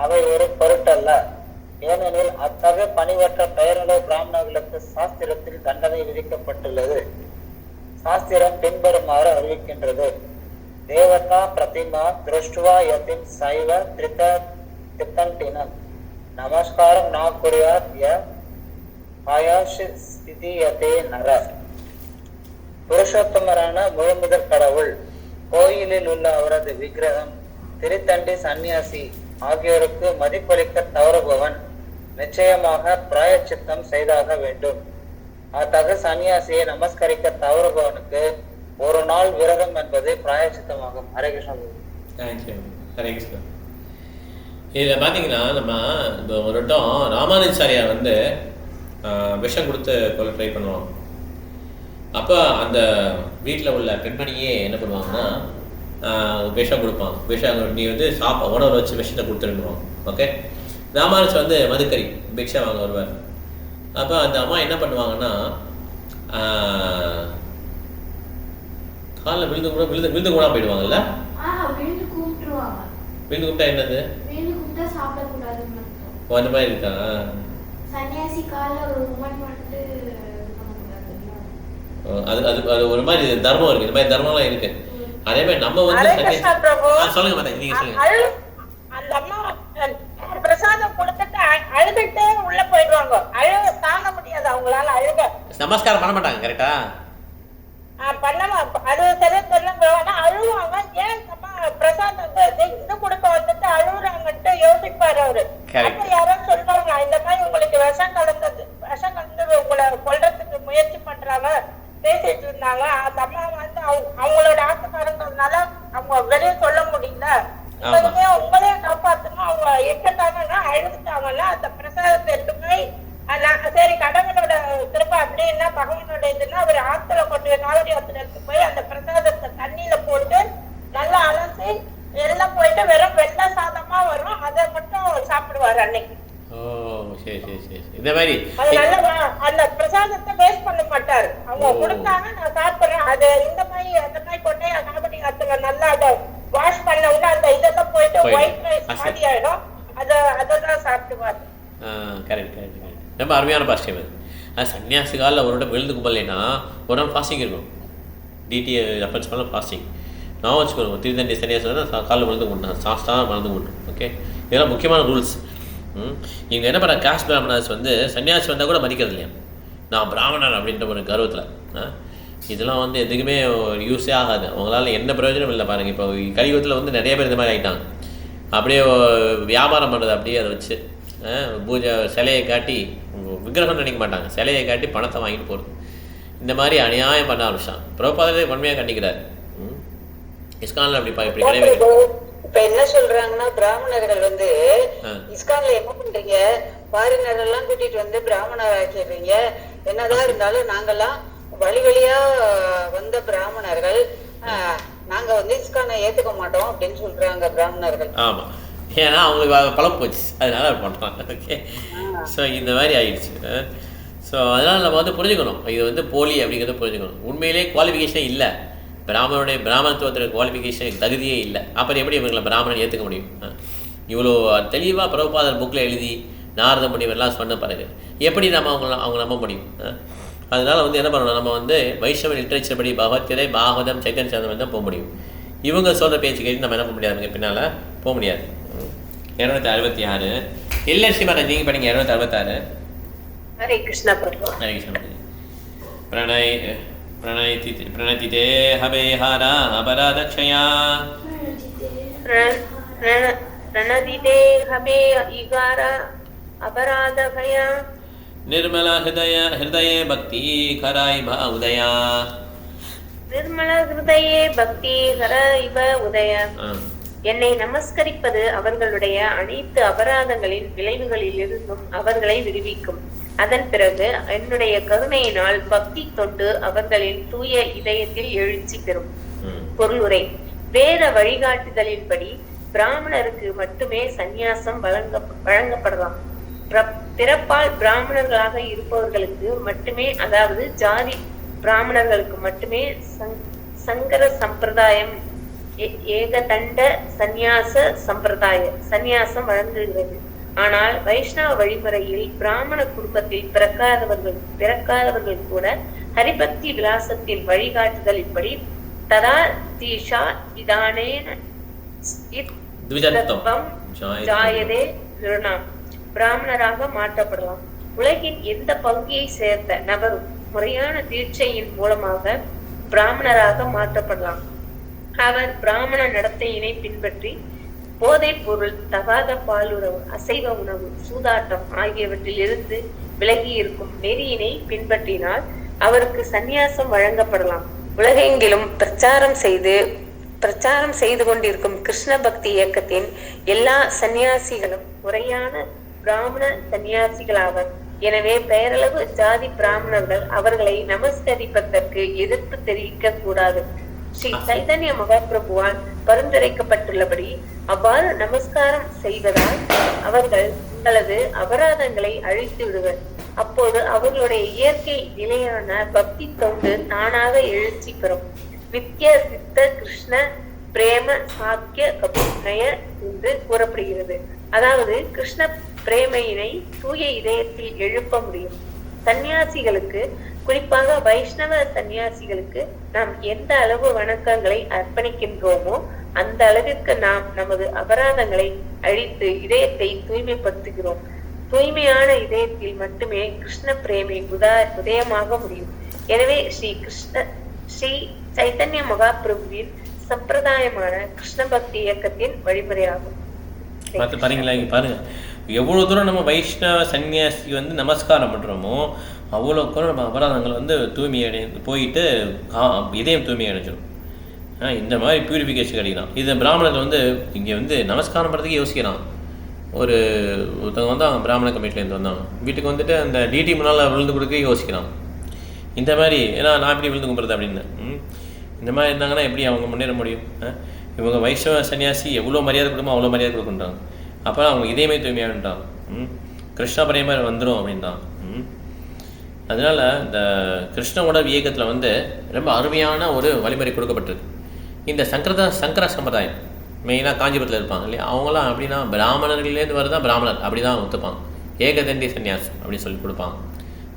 [SPEAKER 7] அவை ஒரு பொருட்டல்ல. ஏனெனில் அத்தகைய பணிவற்ற பெயரளவு பிராமணர்களுக்கு சாஸ்திரத்தில் தண்டனை விதிக்கப்பட்டுள்ளது. சாஸ்திரம் பின்வருமாறு அறிவிக்கின்றது: தேவதா பிரதிமா திருஷ்டுவா யதிம் சைவ தித்தண்டினம் நமஸ்காரம் நா குரியாத் ய ஆயாஷிஸ்திதியதே நர. புருஷோத்தமரான முழுமுதற் கடவுள், கோயிலில் உள்ள அவரது விக்கிரகம், திருத்தண்டி சந்நியாசி ஆகியோருக்கு மதிப்பளிக்க தவறுபவன் நிச்சயமாக பிராயச்சித்தம் செய்தாக வேண்டும். அத்தகைய சன்னியாசியை நமஸ்கரிக்க தவறுபவனுக்கு ஒரு நாள் விரதம் என்பது பிராயச்சித்தமாகும். ஹரே கிருஷ்ணா.
[SPEAKER 1] இதில் பார்த்தீங்கன்னா நம்ம இப்போ ஒரு வட்டம் ராமானுஜாரியார் வந்து விஷம் கொடுத்து கொள்ள ட்ரை பண்ணுவாங்க. அப்போ அந்த வீட்டில் உள்ள பெண்மணியே என்ன பண்ணுவாங்கன்னா விஷம் கொடுப்பான். விஷம் நீ வந்து உணவு வச்சு விஷத்தை கொடுத்துருந்துருவோம். ஓகே, ராமானுஜர் வந்து மதுக்கறி பிக்ஷா வாங்க வருவார். அப்போ அந்த அம்மா என்ன பண்ணுவாங்கன்னா காலில் விழுந்து கூட போயிடுவாங்கல்ல. விழுந்து கும்பிட்டா என்னது? அந்த மாதிரி இருக்கா? அது அது அது ஒரு மாதிரி தர்மம் இருக்கு. இந்த மாதிரி தர்மம்லாம் இருக்கு. அதே மாதிரி நம்ம வந்து சொல்லுங்க மாதா, நீங்க சொல்லுங்க.
[SPEAKER 4] அந்த அம்மா பிரசாதம் கொடுத்துட்டு அழுதுட்டு உள்ள போயிடுவாங்க. அழுக தாங்க முடியாது அவங்களால. அழுக
[SPEAKER 1] நமஸ்காரம் பண்ண மாட்டாங்க. கரெக்டா?
[SPEAKER 4] பண்ணமா அது தெரியல. அழுவாங்க. ஏன் பிரசாதம் இது கொடுக்க வந்துட்டு அழுகுறாங்கன்ட்டு யோசிப்பாரு அவரு. அப்ப யாரோ சொல்றாங்க, இந்த மாதிரி உங்களுக்கு விஷம் கலந்து உங்களை கொல்றதுக்கு முயற்சி பண்றாங்க பேசிட்டு இருந்தாங்க. அந்த அம்மா வந்து அவங்களோட ஆசைக்காரங்கிறதுனால அவங்க வெளியே சொல்ல முடியல. உங்களையே காப்பாத்தணும். அவங்க எட்டாங்கன்னா அழுதுட்டாங்கன்னா அந்த பிரசாதத்தை எடுத்து போய் சரி கடவுளோட திரும்ப அப்படின்னா பகவானோட இதுன்னா அவர் ஆத்துல கொண்டு காவடி ஆத்துல எடுத்து போய் அந்த பிரசாதத்தை தண்ணியில போட்டு நல்லா அலசி எல்லாம் போயிட்டு வெறும் வெள்ளை சாதமா வரும். அதை மட்டும் சாப்பிடுவாரு அன்னைக்கு.
[SPEAKER 1] இந்த மாதிரி
[SPEAKER 4] அந்த பிரசாதத்தை வேஸ்ட் பண்ண மாட்டாரு. அவங்க கொடுத்தாங்க நான் சாப்பிடுறேன். அது இந்த மாதிரி அந்த மாதிரி கொண்டே காவடி ஆத்துல நல்லா அதை வாஷ் பண்ண விட அந்த இதெல்லாம் போயிட்டு ஒயிட் ரைஸ் மாதிரி ஆயிடும். அதான் சாப்பிடுவாரு.
[SPEAKER 1] Correct correct correct. ரொம்ப அருமையான பாஸ்டியம் அது. அது சன்னியாசி காலில் ஒரு இடம் விழுந்து கும்பலைன்னா ஒரு நாள் ஃபாஸ்டிங் இருக்கும். டிடி ரெஃபரன்ஸ் பண்ண ஃபாஸ்டிங் நான் வச்சுக்கணும். திருத்தண்டி சன்னியாசி காலில் விழுந்து கொண்டான், சாஸ்தான் மறந்து கொண்டோம். ஓகே, இதெல்லாம் முக்கியமான ரூல்ஸ். இங்கே என்ன பண்ண காஸ்ட் பிராமணர்ஸ் வந்து சன்னியாசி வந்தால் கூட மதிக்கிறது இல்லையா? நான் பிராமணர் அப்படின்ற ஒரு கர்வத்தில் இதெல்லாம் வந்து எதுக்குமே யூஸே ஆகாது. அவங்களால என்ன பிரயோஜனம் இல்லை. பாருங்கள், இப்போ கலியுகத்தில் வந்து நிறைய பேர் இந்த மாதிரி ஆகிட்டாங்க. அப்படியே வியாபாரம் பண்ணுறது, அப்படியே அதை வச்சு பூஜை சிலையை காட்டி விக்கிரகம் நினைக்க மாட்டாங்க, சிலையை காட்டி பணத்தை வாங்கிட்டு போகிறது. இந்த மாதிரி அநியாயம் பண்ண ஆரம்பிச்சான். பிரபுபாதரே வன்மையாக கண்டிக்கிறார். இஸ்கான்ல அப்படி கிடையாது.
[SPEAKER 6] இப்ப என்ன சொல்றாங்கன்னா, பிராமணர்கள் வந்து இஸ்கான்ல என்ன பண்றீங்க, பாரினர் எல்லாம் கூட்டிட்டு வந்து பிராமணர் ஆக்கிடுறீங்க. என்னதான் இருந்தாலும் நாங்கெல்லாம் வழி வழியா வந்த பிராமணர்கள், நாங்க வந்து இஸ்கானை ஏத்துக்க மாட்டோம் அப்படின்னு சொல்றாங்க பிராமணர்கள்.
[SPEAKER 1] ஆமா, ஏன்னா அவங்களுக்கு பழம் போச்சு, அதனால அவர் பண்ணுறாங்க. ஓகே, ஸோ இந்த மாதிரி ஆயிடுச்சு. ஸோ அதனால் நம்ம வந்து புரிஞ்சுக்கணும், இது வந்து போலி அப்படிங்கிறத புரிஞ்சுக்கணும். உண்மையிலே குவாலிஃபிகேஷனே இல்லை. பிராமணத்துவத்தில் குவாலிஃபிகேஷன் தகுதியே இல்லை. அப்புறம் எப்படி இவங்களை பிராமணன் ஏற்றுக்க முடியும்? இவ்வளோ தெளிவாக பிரபுபாதர் புக்கில் எழுதி நாரத முனிவர்லாம் சொன்ன பிறகு எப்படி நம்ம அவங்க நம்ப முடியும்? அதனால் வந்து என்ன பண்ணணும், நம்ம வந்து வைஷ்ணவ லிட்ரேச்சர் படி பகவத்கீதை, பாகவதம், சைத்தன்ய சரிதாமம் தான் போக முடியும். இவங்க சொல்கிற பேச்சு கேட்டு நம்ம என்ன பண்ண முடியாதுங்க, பின்னால் போக முடியாது. 266 எல்எஸ்சி மேடம் நீங்கள் படிங்க. 266.
[SPEAKER 4] ஹரே கிருஷ்ணா பிரபு.
[SPEAKER 1] ஹரே கிருஷ்ணா. प्रणतिते हवेहारा अपराधक्षया
[SPEAKER 3] प्रणतिते हमे इगारा अपराधभया
[SPEAKER 1] निर्मल हृदये भक्ति खराय भा उदया
[SPEAKER 3] निर्मल हृदये भक्ति खर इव उदया. என்னை நமஸ்கரிப்பது அவர்களுடைய அனைத்து அபராதங்களின் விளைவுகளிலிருந்தும் அவர்களை விடுவிக்கும். அதன் பிறகு என்னுடைய கருணையினால் பக்தி தொண்டு அவர்களின் தூய இதயத்தில் எழுச்சி பெறும். பொருளுரை: வேத வழிகாட்டுதலின்படி பிராமணருக்கு மட்டுமே சந்நியாசம் வழங்கப்படலாம். பிறப்பால் பிராமணர்களாக இருப்பவர்களுக்கு மட்டுமே, அதாவது ஜாதி பிராமணர்களுக்கு மட்டுமே சங்கர சம்பிரதாயம் ஏகதண்ட சந்நியாச சந்நியாசம் வழங்குகிறது. ஆனால் வைஷ்ணவ வழிமுறையில் பிராமண குடும்பத்தில் பிறக்காதவர்கள் கூட ஹரிபக்தி விலாசத்தின் வழிகாட்டுதலின்படி ததா தீஷா விதானேன ஜாயதே நிருணாம் பிராமணராக மாற்றப்படலாம். உலகின் எந்த பகுதியை சேர்ந்த நபரும் முறையான தீட்சையின் மூலமாக பிராமணராக மாற்றப்படலாம். அவர் பிராமண நடத்தையினை பின்பற்றி போதைப் பொருள், தகாத பாலுறவு, அசைவ உணவு, சூதாட்டம் ஆகியவற்றில் இருந்து விலகி இருக்கும் நெறியினை பின்பற்றினால் அவருக்கு சந்நியாசம் வழங்கப்படலாம். உலகெங்கிலும் பிரச்சாரம் செய்து கொண்டிருக்கும் கிருஷ்ண பக்தி இயக்கத்தின் எல்லா சந்நியாசிகளும் முறையான பிராமண சந்நியாசிகளாவர். எனவே பெயரளவு ஜாதி பிராமணர்கள் அவர்களை நமஸ்கரிப்பதற்கு எதிர்ப்பு தெரிவிக்க கூடாது. ஸ்ரீ சைதன்ய மகாபிரபுவால் பரிந்துரைக்கப்பட்டுள்ளபடி அவ்வாறு நமஸ்காரம் செய்வதால் அவர்கள் தங்களது அபராதங்களை அழித்து விடுவர். அப்போது அவர்களுடைய இயற்கை நிலையான பக்தி தொண்டு தானாக எழுச்சி பெறும். நித்ய சித்த கிருஷ்ண பிரேம சாக்கிய கபுநய என்று கூறப்படுகிறது. அதாவது கிருஷ்ண பிரேமையினை தூய இதயத்தில் எழுப்ப முடியும். சந்நியாசிகளுக்கு, குறிப்பாக வைஷ்ணவ சந்நியாசிகளுக்கு நாம் எந்த அளவு வணக்கங்களை அர்ப்பணிக்கின்றோமோ அந்த அளவிற்கு நாம் நமது அபராதங்களை அழித்து இதயத்தை தூய்மைப்படுத்துகிறோம். தூய்மையான இதயத்தில் மட்டுமே கிருஷ்ண பிரேமை உதயமாக முடியும். எனவே ஸ்ரீ சைத்தன்ய மகாபிரபுவின் சம்பிரதாயமான கிருஷ்ண பக்தி இயக்கத்தின் வழிமுறையாகும்.
[SPEAKER 1] பாருங்க, எவ்வளவு தூரம் நம்ம வைஷ்ணவ சன்னியாசிக்கு நமஸ்காரம் பண்றோமோ அவ்வளோ தூரம் நம்ம அபராதங்கள் தூய்மை போயிட்டு இதயம் தூய்மை அடைஞ்சிடும். இந்த மாதிரி பியூரிஃபிகேஷன் கிடைக்கலாம். இது பிராமணர்கள் இங்கே நமஸ்காரம் பண்ணுறதுக்கு யோசிக்கிறான். ஒருத்தவங்க அவன் பிராமண கமிட்டிலேருந்து வந்தான், வீட்டுக்கு அந்த டிடி முன்னால் விழுந்து கொடுக்க யோசிக்கிறான். இந்த மாதிரி ஏன்னா நான் எப்படி விழுந்து கும்பிட்றது அப்படின்னு இந்த மாதிரி இருந்தாங்கன்னா எப்படி அவங்க முன்னேற முடியும்? இவங்க வைஷ்ணவ சன்னியாசி எவ்வளோ மரியாதை கொடுக்குமோ அவ்வளோ மரியாதை கொடுக்குறாங்க. அப்போ அவங்க இதயமே தூய்மையாகன்றான். கிருஷ்ண பிரேம வந்துடும் அப்படின்றான். அதனால் இந்த கிருஷ்ணவோட இயக்கத்தில் ரொம்ப அருமையான ஒரு வழிமுறை கொடுக்கப்பட்டிருக்கு. இந்த சங்கர சம்பிரதாயம் மெயினாக காஞ்சிபுரத்தில் இருப்பாங்க இல்லையா, அவங்களாம் அப்படின்னா பிராமணர்கள்லேருந்து வருதான் பிராமணர் அப்படி தான் ஒத்துப்பாங்க. ஏகதண்டி சன்னியாசம் அப்படின்னு சொல்லி கொடுப்பாங்க.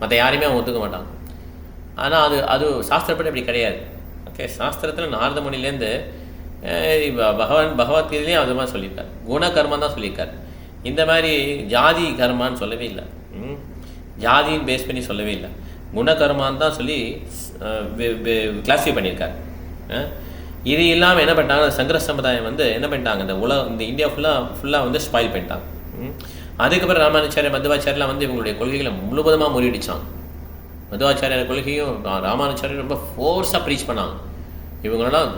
[SPEAKER 1] மற்ற யாரையுமே அவங்க ஒத்துக்க மாட்டாங்க. ஆனால் அது சாஸ்திரப்படி அப்படி கிடையாது. ஓகே, சாஸ்திரத்தில் நாரத முனிலேருந்து பகவத்கீதையிலையும் அது மாதிரி சொல்லியிருக்கார். குணகர்மம் தான் சொல்லியிருக்கார். இந்த மாதிரி ஜாதி கர்மான்னு சொல்லவே இல்லை. ஜாதின்னு பேஸ் பண்ணி சொல்லவே இல்லை. குணகர்மான்னு தான் சொல்லி கிளாஸிஃபை பண்ணியிருக்கார். இது இல்லாமல் என்ன பண்ணிட்டாங்க, சங்கர சம்பிரதாயம் என்ன பண்ணிட்டாங்க, இந்த இந்தியா ஃபுல்லாக ஸ்பாயில் பண்ணிட்டாங்க. அதுக்கப்புறம் ராமானுச்சாரியர் மத்வாச்சாரியெலாம் இவங்களுடைய கொள்கைகளை முழுவதுமாக முறியடிச்சாங்க. மத்வாச்சாரியர் கொள்கையும் ராமானுச்சாரியர் ரொம்ப ஃபோர்ஸாக ப்ரீச் பண்ணாங்க. இவங்களெல்லாம்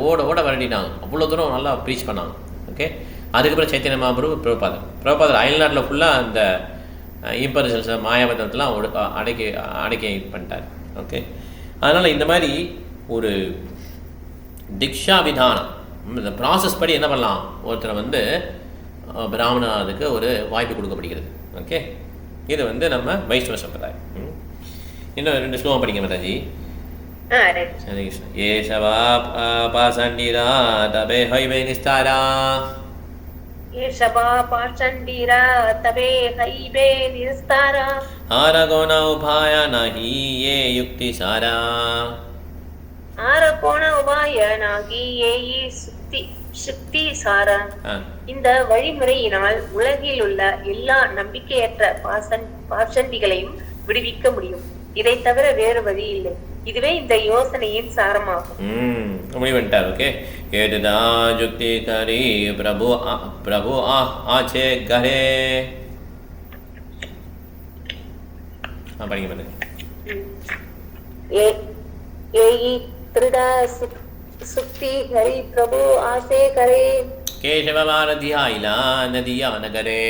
[SPEAKER 1] ஓட விரட்டினாங்க. அவ்வளோ தூரம் நல்லா ப்ரீச் பண்ணாங்க. ஓகே, அதுக்கப்புறம் சைத்தன்ய மகாபிரபு பிரபுபாதர் அயல்நாட்டில் ஃபுல்லாக அந்த இம்பரிசல்ஸ் மாயாவதத்தெல்லாம் அடக்கி பண்ணிட்டார். ஓகே, அதனால் இந்த மாதிரி ஒரு திக்ஷா விதானம் இந்த ப்ராசஸ் படி என்ன பண்ணலாம், ஒருத்தரை பிராமணாதுக்கு ஒரு வாய்ப்பு கொடுக்கப்படுகிறது. ஓகே, இது நம்ம வைஷ்ணவ சம்பிரதாயம். இன்னும் 2 ஸ்லோகம் படிங்க மாதாஜி. ஏஷவா பாசண்டீரா தபே ஹைவே நிஸ்தாரா,
[SPEAKER 3] ஏஷவா பாசண்டீரா தபே ஹைவே நிஸ்தாரா,
[SPEAKER 1] ஆரகோண உபாய நஹி ஏ யுக்தி சாரா,
[SPEAKER 3] ஆரகோண உபாய நஹி ஏ சுக்தி சாரா. இந்த வழிமுறையினால் உலகில் உள்ள எல்லா நம்பிக்கையற்ற பாசண்டிகளையும் விடுவிக்க முடியும். இதை தவிர வேறு வழி இல்லை. இதுவே இந்த யோசனையின் சாரமாகும்.
[SPEAKER 1] முடிவென்றார். ஓகே, ஏதுதா ஜுக்தி கரி பிரபு ஆச்சே கரே. படிங்க பாருங்க.
[SPEAKER 3] ஏயி த்ரிதா சுக்தி ஹரி பிரபு ஆசே கரே,
[SPEAKER 1] கேசவ பாரதி ஆயிலா நதியா நகரே,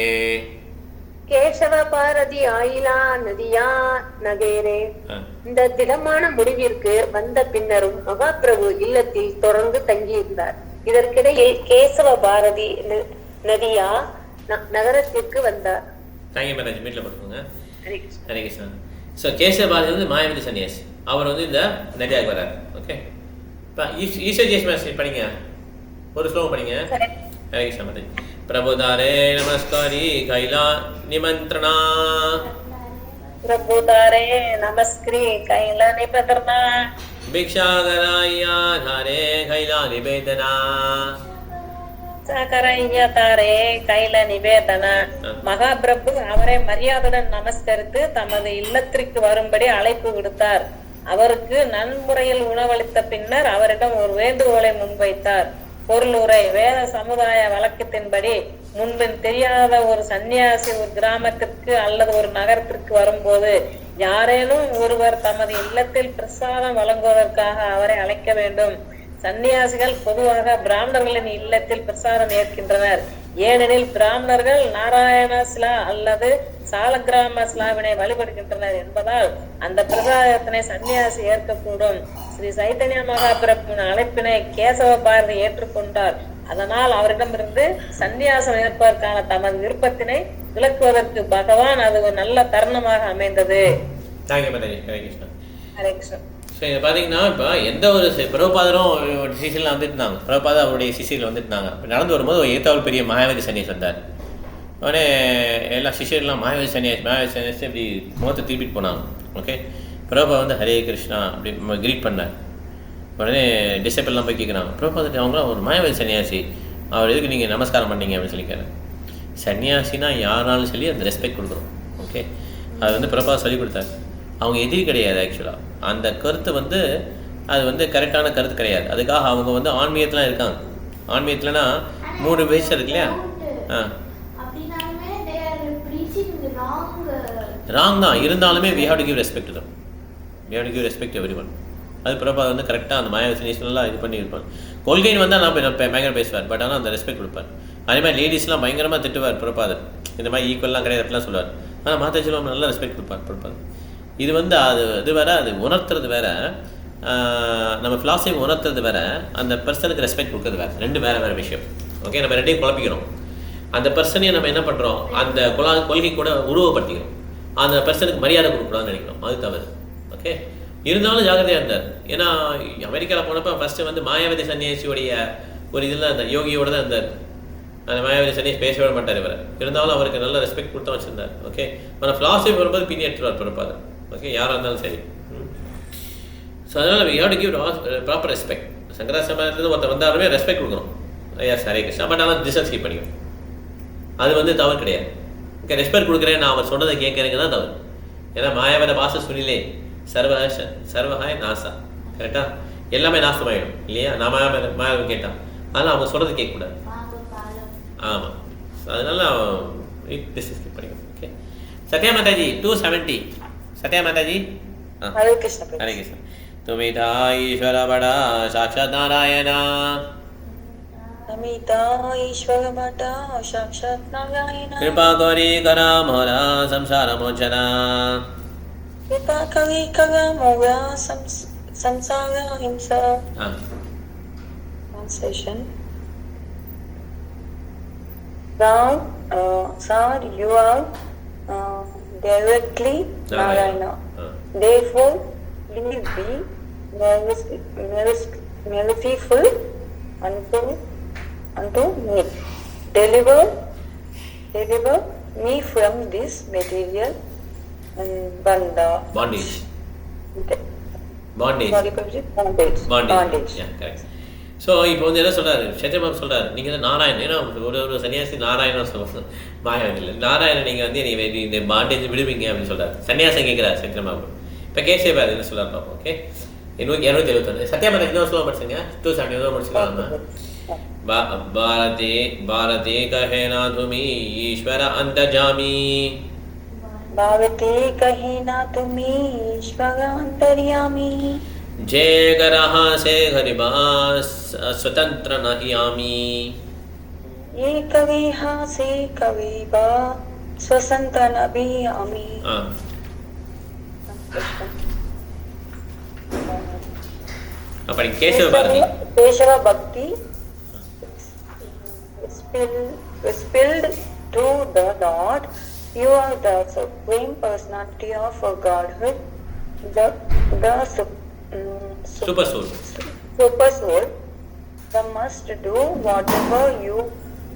[SPEAKER 3] கேசவ பாரதி ஆயிலா நதியா நகரே. இந்த திடமான முடிவிற்கு வந்த பின்னரும் மகாபிரபு இல்லத்தில் தொடர்ந்து தங்கியிருந்தார். இதற்கிடையில் கேசவ பாரதி நதியா நகரத்திற்கு வந்தார்.
[SPEAKER 1] தேங்க்யூ மேடம், வீட்டில் போட்டுக்கோங்க. ஹரே கிருஷ்ணா. ஸோ கேசவ பாரதி வந்து மாயாவதி சன்னியாசி, அவர் வந்து இந்த நதியாவுக்கு வர்றார். ஓகே, இப்போ ஈஸ்வர் ஜெயஸ்மாசி படிங்க, ஒரு ஸ்லோகம் படிங்க. ஹரே கிருஷ்ணா மாதாஜி. பிரபுதாரே நமஸ்காரி கைலா நிமந்திரணா.
[SPEAKER 2] பிரபுதாரே நமஸ்கிரி கைல நிபந்தனா.
[SPEAKER 1] ಭಿಕ್ಷಾಗರಾಯ ಧಾರೆ ಕೈಲಾ ನಿವೇದನ.
[SPEAKER 2] சாகரையா தாரே கைல நிவேதன. மகாபிரபு அவரை மரியாதையுடன் நமஸ்கரித்து தமது இல்லத்திற்கு வரும்படி அழைப்பு விடுத்தார். அவருக்கு நன்முறையில் உணவளித்த பின்னர் அவரிடம் ஒரு வேண்டுகோளை முன்வைத்தார். பொருளுரை: வேத சமுதாய வழக்கத்தின்படி முன்பின் தெரியாத ஒரு சன்னியாசி ஒரு கிராமத்திற்கு அல்லது ஒரு நகரத்திற்கு வரும்போது யாரேனும் ஒருவர் தமது இல்லத்தில் பிரசாதம் வழங்குவதற்காக அவரை அழைக்க வேண்டும். சன்னியாசிகள் பொதுவாக பிராமணர்களின் இல்லத்தில் பிரசாதம் ஏற்கின்றனர். ஏனெனில் பிராமணர்கள் நாராயண சிலா அல்லது சாலக்கிராம சிலாவினை வழிபடுகின்றனர் என்பதால் அந்த பிரசாதத்தினை சன்னியாசி ஏற்கக்கூடும். ஸ்ரீ சைத்தன்ய மகாபிரபுவின் அழைப்பினை கேசவ பாரதி ஏற்றுக்கொண்டார். அதனால் அவரிடமிருந்து சன்னியாசம் ஏற்பதற்கான தமது விருப்பத்தினை விளக்குவதற்கு பகவான் அது ஒரு நல்ல தருணமாக அமைந்தது. ஹரே கிருஷ்ணா.
[SPEAKER 1] ஸோ இதை பார்த்தீங்கன்னா இப்போ எந்த ஒரு பிரபுபாதரும் சிசியில் வந்துட்டு இருந்தாங்க, பிரபுபாதா அவருடைய சிசியில் வந்துட்டு இருந்தாங்க. இப்போ நடந்து வரும்போது ஒரு ஏத்தாவில் பெரிய மாயாவதி சன்னியாசி வந்தார். உடனே எல்லா சிஷியர்லாம் மாயாவதி சன்னியாசி இப்படி முகத்தை திருப்பிட்டு போனாங்க. ஓகே, பிரபா வந்து ஹரே கிருஷ்ணா அப்படி கிரீட் பண்ணார். உடனே டிசைபிள்லாம் போய் கேட்குறாங்க, பிரபாதத்தை அவங்களாம் ஒரு மாயாவதி சன்னியாசி, அவர் எதுக்கு நீங்கள் நமஸ்காரம் பண்ணீங்க அப்படின்னு சொல்லி கேட்குறேன். சன்னியாசினா யாருனாலும் சொல்லி அந்த ரெஸ்பெக்ட் கொடுக்குறோம். ஓகே, அது வந்து பிரபா சொல்லி கொடுத்தாரு. அவங்க எதிரி கிடையாது. ஆக்சுவலாக அந்த கருத்து வந்து அது வந்து கரெக்டான கருத்து கிடையாது. அதுக்காக அவங்க வந்து ஆன்மீகத்துலாம் இருக்காங்க. ஆன்மீகத்துலனா 3 விஷயம் இருக்கு இல்லையா? ராங் தான் இருந்தாலுமே we have to give respect to them. We have to give respect to everyone. அது பிரபா வந்து கரெக்டாக அந்த மாயாவசினேஷனெலாம் இது பண்ணி இருப்பார். கொள்கைன்னு வந்தால் நான் பயங்கர பேசுவார், பட் ஆனால் அந்த ரெஸ்பெக்ட் கொடுப்பார். அதே மாதிரி லேடிஸ்லாம் பயங்கரமாக திட்டுவார் பிரபாதர், இந்த மாதிரி ஈக்குவல்லாம் கிடையாது அப்படிலாம் சொல்லுவார். ஆனால் மாதாஜிலாம் நல்லா ரெஸ்பெக்ட் கொடுப்பார் பிரபாதர். இது வந்து அது வேற, அது உணர்த்துறது வேற, நம்ம ஃபிலாசபி உணர்த்துறது வேற, அந்த பர்சனுக்கு ரெஸ்பெக்ட் கொடுக்குறது வேற, ரெண்டு வேறு விஷயம். ஓகே, நம்ம ரெண்டையும் குழப்பிக்கிறோம். அந்த பர்சனையும் நம்ம என்ன பண்ணுறோம், அந்த கொள்கை கூட உருவப்படுத்திக்கிறோம். அந்த பர்சனுக்கு மரியாதை கொடுக்கக்கூடாதுன்னு நினைக்கிறோம், அது தவறு. ஓகே, இருந்தாலும் ஜாகிரதையாக இருந்தார். ஏன்னா அமெரிக்காவில் போனப்போ ஃபஸ்ட்டு வந்து மாயாவதி சன்னியாசியோடைய ஒரு இதில் அந்த யோகியோட தான் இருந்தார். அந்த மாயாவதி சன்னியாசி பேச விட மாட்டார் இவர். இருந்தாலும் அவருக்கு நல்ல ரெஸ்பெக்ட் கொடுத்து வச்சுருந்தார். ஓகே, ஆனால் ஃபிலாசபி வரும்போது பின்னி எடுத்துருவார் பிறப்பாது. ஓகே, யாராக இருந்தாலும் சரி. ஸோ அதனால் we have to give proper respect. சங்கராசிரமத்துலேருந்து ஒருத்தர் வந்தாலுமே ரெஸ்பெக்ட் கொடுக்கணும். எஸ் ஹரே கிருஷ்ணா, பட் ஆனால் டிஸ்டன்ஸ் கீப் பண்ணிக்கணும். அது வந்து தவறு கிடையாது. ஓகே, ரெஸ்பெக்ட் கொடுக்குறேன், நான் அவர் சொன்னதை கேட்குறேங்க தான் தவறு. ஏன்னா மாயாவத பாச சுனிலே சர்வஹாய் நாசா, கரெக்டாக எல்லாமே நாசமாயிடும் இல்லையா? நான் மாயாவை கேட்டான், அதனால் அவங்க சொல்கிறது கேட்கக்கூடாது. ஆமாம், அதனால டிஸ்டன்ஸ் கீப் பண்ணிக்கணும். ஓகே, சத்யா மாதாஜி 270. சத்யா மாதாஜி.
[SPEAKER 6] ஹரே கிருஷ்ணா.
[SPEAKER 1] ஹரே கிருஷ்ணா. துமிதா ஈஸ்வர படா சாட்சாத் நாராயணா.
[SPEAKER 6] நமிதா ஈஸ்வர படா சாட்சாத் நாராயணா.
[SPEAKER 1] கிருபா கௌரி கரா மோரா சம்சார மோச்சனா.
[SPEAKER 6] கிருபா கவி கரா மோரா சம்சார ஹிம்சா. Translation. Now, sir, you are directly Narayana. Therefore, please be merciful unto me. Deliver me from this material bondage.
[SPEAKER 1] Yeah, correct. So இப்போ வந்து என்ன சொல்கிறாரு, சத்யபாபு சொல்கிறார், நீங்கள் வந்து நாராயணன், ஏன்னா ஒரு சன்னியாசி நாராயணன் சொல்லுவாங்க, மாயாவன் இல்லை, நாராயணன் நீங்கள் வந்து நீங்கள் இந்த பாண்டேஜ் விடுவீங்க அப்படின்னு சொல்கிறார். சன்னியாசம் கேட்குறாரு சத்யபாபு. இப்போ கேசவபாரதி என்ன சொல்கிறார் பார்ப்போம். ஓகே, 271. சத்யபாரதி இன்னொரு ஸ்லோகம் படிச்சுங்க, 270 முடிச்சுக்கலாம். பாரதே பாரதே கஹேனா துமி ஈஸ்வர அந்தர்யாமி.
[SPEAKER 6] பாரதே கஹேனா துமி ஈஸ்வர அந்தர்யாமி.
[SPEAKER 1] जय गरहा से गरीबा स्वतंत्र नहीं आमी.
[SPEAKER 6] ये कवि हा से कवि बा स्वतंत्र नहीं आमी.
[SPEAKER 1] அப்படி கேசவ பாரதி.
[SPEAKER 6] கேசவ பக்தி spilled to the Lord. You are the supreme personality of Godhood, the
[SPEAKER 1] super soul.
[SPEAKER 6] super soul. The must do whatever you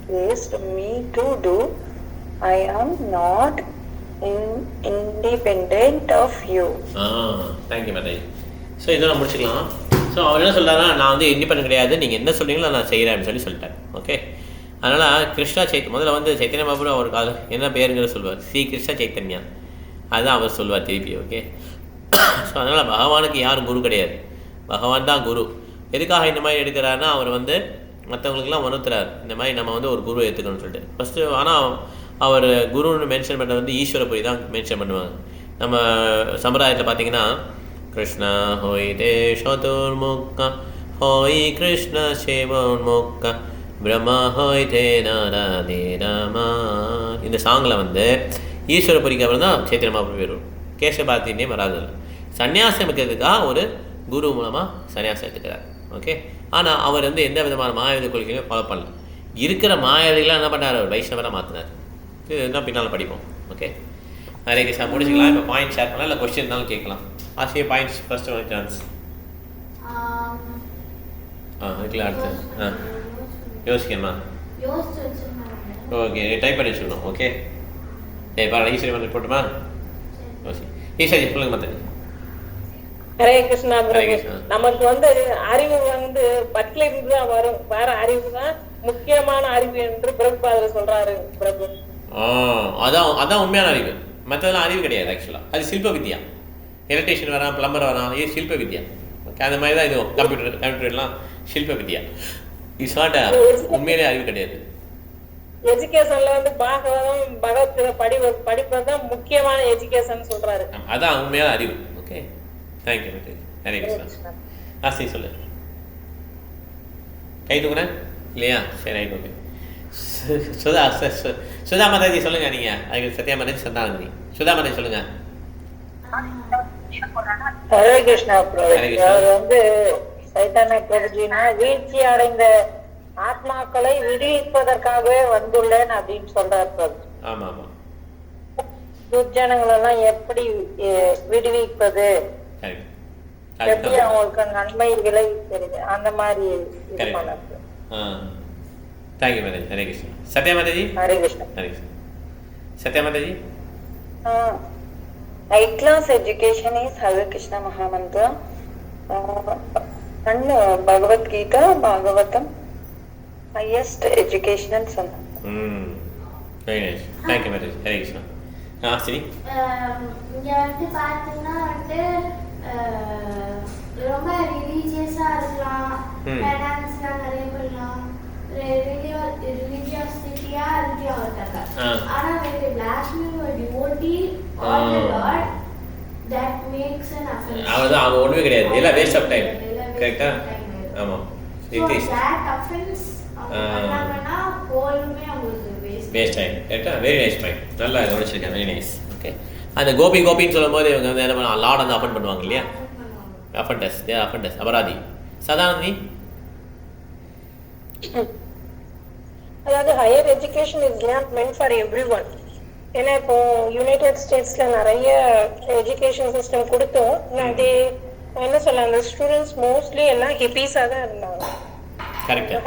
[SPEAKER 6] placed me to do. I am not independent of you.
[SPEAKER 1] Thank you madam. So இதெல்லாம் முடிச்சுக்கலாம். So அவர் என்ன சொல்கிறாருன்னா, நான் வந்து independent கிடையாது, நீங்கள் என்ன சொல்கிறீங்களோ நான் செய்கிறேன் அப்படின்னு சொல்லிட்டார். ஓகே, அதனால் கிருஷ்ணா முதல்ல வந்து சைத்தன்ய மகாபுரு அவர் என்ன பேருங்கிற சொல்லுவார், ஸ்ரீ கிருஷ்ண சைத்தன்யா, அதுதான் அவர் சொல்லுவார் திருப்பி. ஓகே, ஸோ அதனால் பகவானுக்கு யாரும் குரு கிடையாது, பகவான் தான் குரு. எதுக்காக இந்த மாதிரி எடுக்கிறாருன்னா, அவர் வந்து மற்றவங்களுக்குலாம் உணர்த்துறார் இந்த மாதிரி நம்ம வந்து ஒரு குரு எடுத்துக்கணும்னு சொல்லிட்டு. ஃபஸ்ட்டு ஆனால் அவர் குருன்னு மென்ஷன் பண்ணுறது வந்து ஈஸ்வரபுரி தான் மென்ஷன் பண்ணுவாங்க. நம்ம சம்பிரதாயத்தில் பார்த்தீங்கன்னா, கிருஷ்ணா ஹோய் தேஷோதுர்முக்கா ஹோய் கிருஷ்ண சேவோன்முக்கா பிரம்மா ஹோய் தே நாராதே ராமா. இந்த சாங்கில் வந்து ஈஸ்வரபுரிக்கு அப்புறம் தான் சைத்தன்ய மகாபிரபு பேர் வரும். கேசபாரதி நேம் வராது. சன்னியாசம் இருக்கிறதுக்காக ஒரு குரு மூலமாக சன்னியாசம் எடுத்துக்கிறார். ஓகே, ஆனால் அவர் வந்து எந்த விதமான மாயாவதி கொள்கையும் ஃபாலோ பண்ணல. இருக்கிற மாயாவதிகளாம் என்ன பண்ணார், அவர் வைஷ்ணவராக மாற்றினார். இதுதான் பின்னால் படிப்போம். ஓகே, ஹரே கிருஷ்ணா. முடிச்சுக்கலாம். இப்போ பாயிண்ட் ஷேர் பண்ணலாம், இல்லை கொஸ்டின் இருந்தாலும் கேட்கலாம். ஆசிய பாயிண்ட்ஸ் ஃபர்ஸ்ட் ஒன் சான்ஸ். இருக்குல்ல, அடுத்து யோசிக்கணுமா? ஓகே, டைப் பண்ணி வச்சுக்கணும். ஓகே, பரவாயில்ல. ஈஸ்வரி வந்து போட்டுமா? யோசி. ஈஸ்வரி சொல்லுங்க. மற்ற
[SPEAKER 2] ஹரே கிருஷ்ணா பிரபு. நமக்கு வந்து அறிவு வந்து பட்டில இருந்து தான் வரும், வேற அறிவு தான் முக்கியமான அறிவு என்று பிரபுபாதர் சொல்றாரு பிரபு.
[SPEAKER 1] அதான் உண்மையான அறிவு. மற்றதெல்லாம் அறிவு கிடையாது. ஆக்சுவலாக அது சில்ப வித்யா. எலக்ட்ரிஷியன் வரான், பிளம்பர் வரான், இது சில்ப வித்யா. ஓகே, அந்த மாதிரி தான் இதுவும். கம்ப்யூட்டர்லாம் சில்ப வித்யா. இட்ஸ் நாட் உண்மையிலே அறிவு கிடையாது.
[SPEAKER 2] எஜுகேஷன்ல வந்து பாகவதம் பகவத் படிப்பது தான் முக்கியமான எஜுகேஷன் சொல்றாரு.
[SPEAKER 1] அதான் உண்மையான அறிவு. Okay, thank you. ஹரே கிருஷ்ணா. ஆசி சொல்லு. கை தூக்குறேன் இல்லையா? சரி, ரைட். ஓகே, சுதா மாதாஜி சொல்லுங்க. நீங்கள் அதுக்கு சத்யா மாதாஜி சந்தானந்தி. சுதா மாதாஜி சொல்லுங்க.
[SPEAKER 4] ஹரே கிருஷ்ணா பிரபு. அவர் வந்து சைத்தன்ய பிரபுஜினா வீழ்ச்சி அடைந்த ஆத்மாக்களை விடுவிப்பதற்காகவே வந்துள்ளேன் அப்படின்னு சொல்றாரு பிரபு.
[SPEAKER 1] ஆமா ஆமா.
[SPEAKER 4] துர்ஜனங்கள் எல்லாம் எப்படி விடுவிப்பது, எப்படி அவங்களுக்கு நன்மை விலை தெரியுது, அந்த மாதிரி இது பண்ணது.
[SPEAKER 1] Thank you Mataji. Hare Krishna. Sathya Mataji.
[SPEAKER 4] Hare Krishna.
[SPEAKER 1] Hare Krishna. Sathya Mataji.
[SPEAKER 6] High class education is Hare Krishna Mahamantra and Bhagavad Gita, Bhagavatam, highest educational சொன்னாங்க.
[SPEAKER 1] Very nice. Thank you Mataji. Hare Krishna. சரி,
[SPEAKER 5] இங்கே வந்து பார்த்தீங்கன்னா வந்து ரொம்ப ரிலீஜியஸாக இருக்கலாம், டான்ஸ்லாம் நிறைய பண்ணலாம், ரிலிஜியாசிட்டியாக இருக்கலாம் ஒருத்தங்க. ஆனால் வந்து blasphemy or devotee or the Lord, that makes an offense.
[SPEAKER 1] அவ்வளோதான். அவங்க ஒன்றுமே கிடையாது, எல்லாம் வேஸ்ட் ஆஃப் டைம். கரெக்டா? ஆமாம்.
[SPEAKER 5] So that offense பண்ணாங்கன்னா கோலுமே அவங்களுக்கு
[SPEAKER 1] வேஸ்ட் டைம். கரெக்டாக? Very nice point. நல்லா கவனிச்சிருக்கேன். Very nice. ஓகே, அந்த கோபின்னு சொல்லும் போது இவங்க வந்து என்ன பண்ண லார்ட் வந்து அஃபண்ட் பண்ணுவாங்க இல்லையா? அஃபண்டஸ், அஃபண்டஸ், அபராதி. சதானந்தி.
[SPEAKER 3] அதாவது higher education is not meant for every one. ஏன்னா இப்போ யுனைடெட் ஸ்டேட்ஸ்ல நிறைய எஜுகேஷன் சிஸ்டம் கொடுத்தோம். அது என்ன சொல்ல, அந்த ஸ்டூடெண்ட்ஸ் மோஸ்ட்லி எல்லாம் ஹிப்பீஸாக தான் இருந்தாங்க.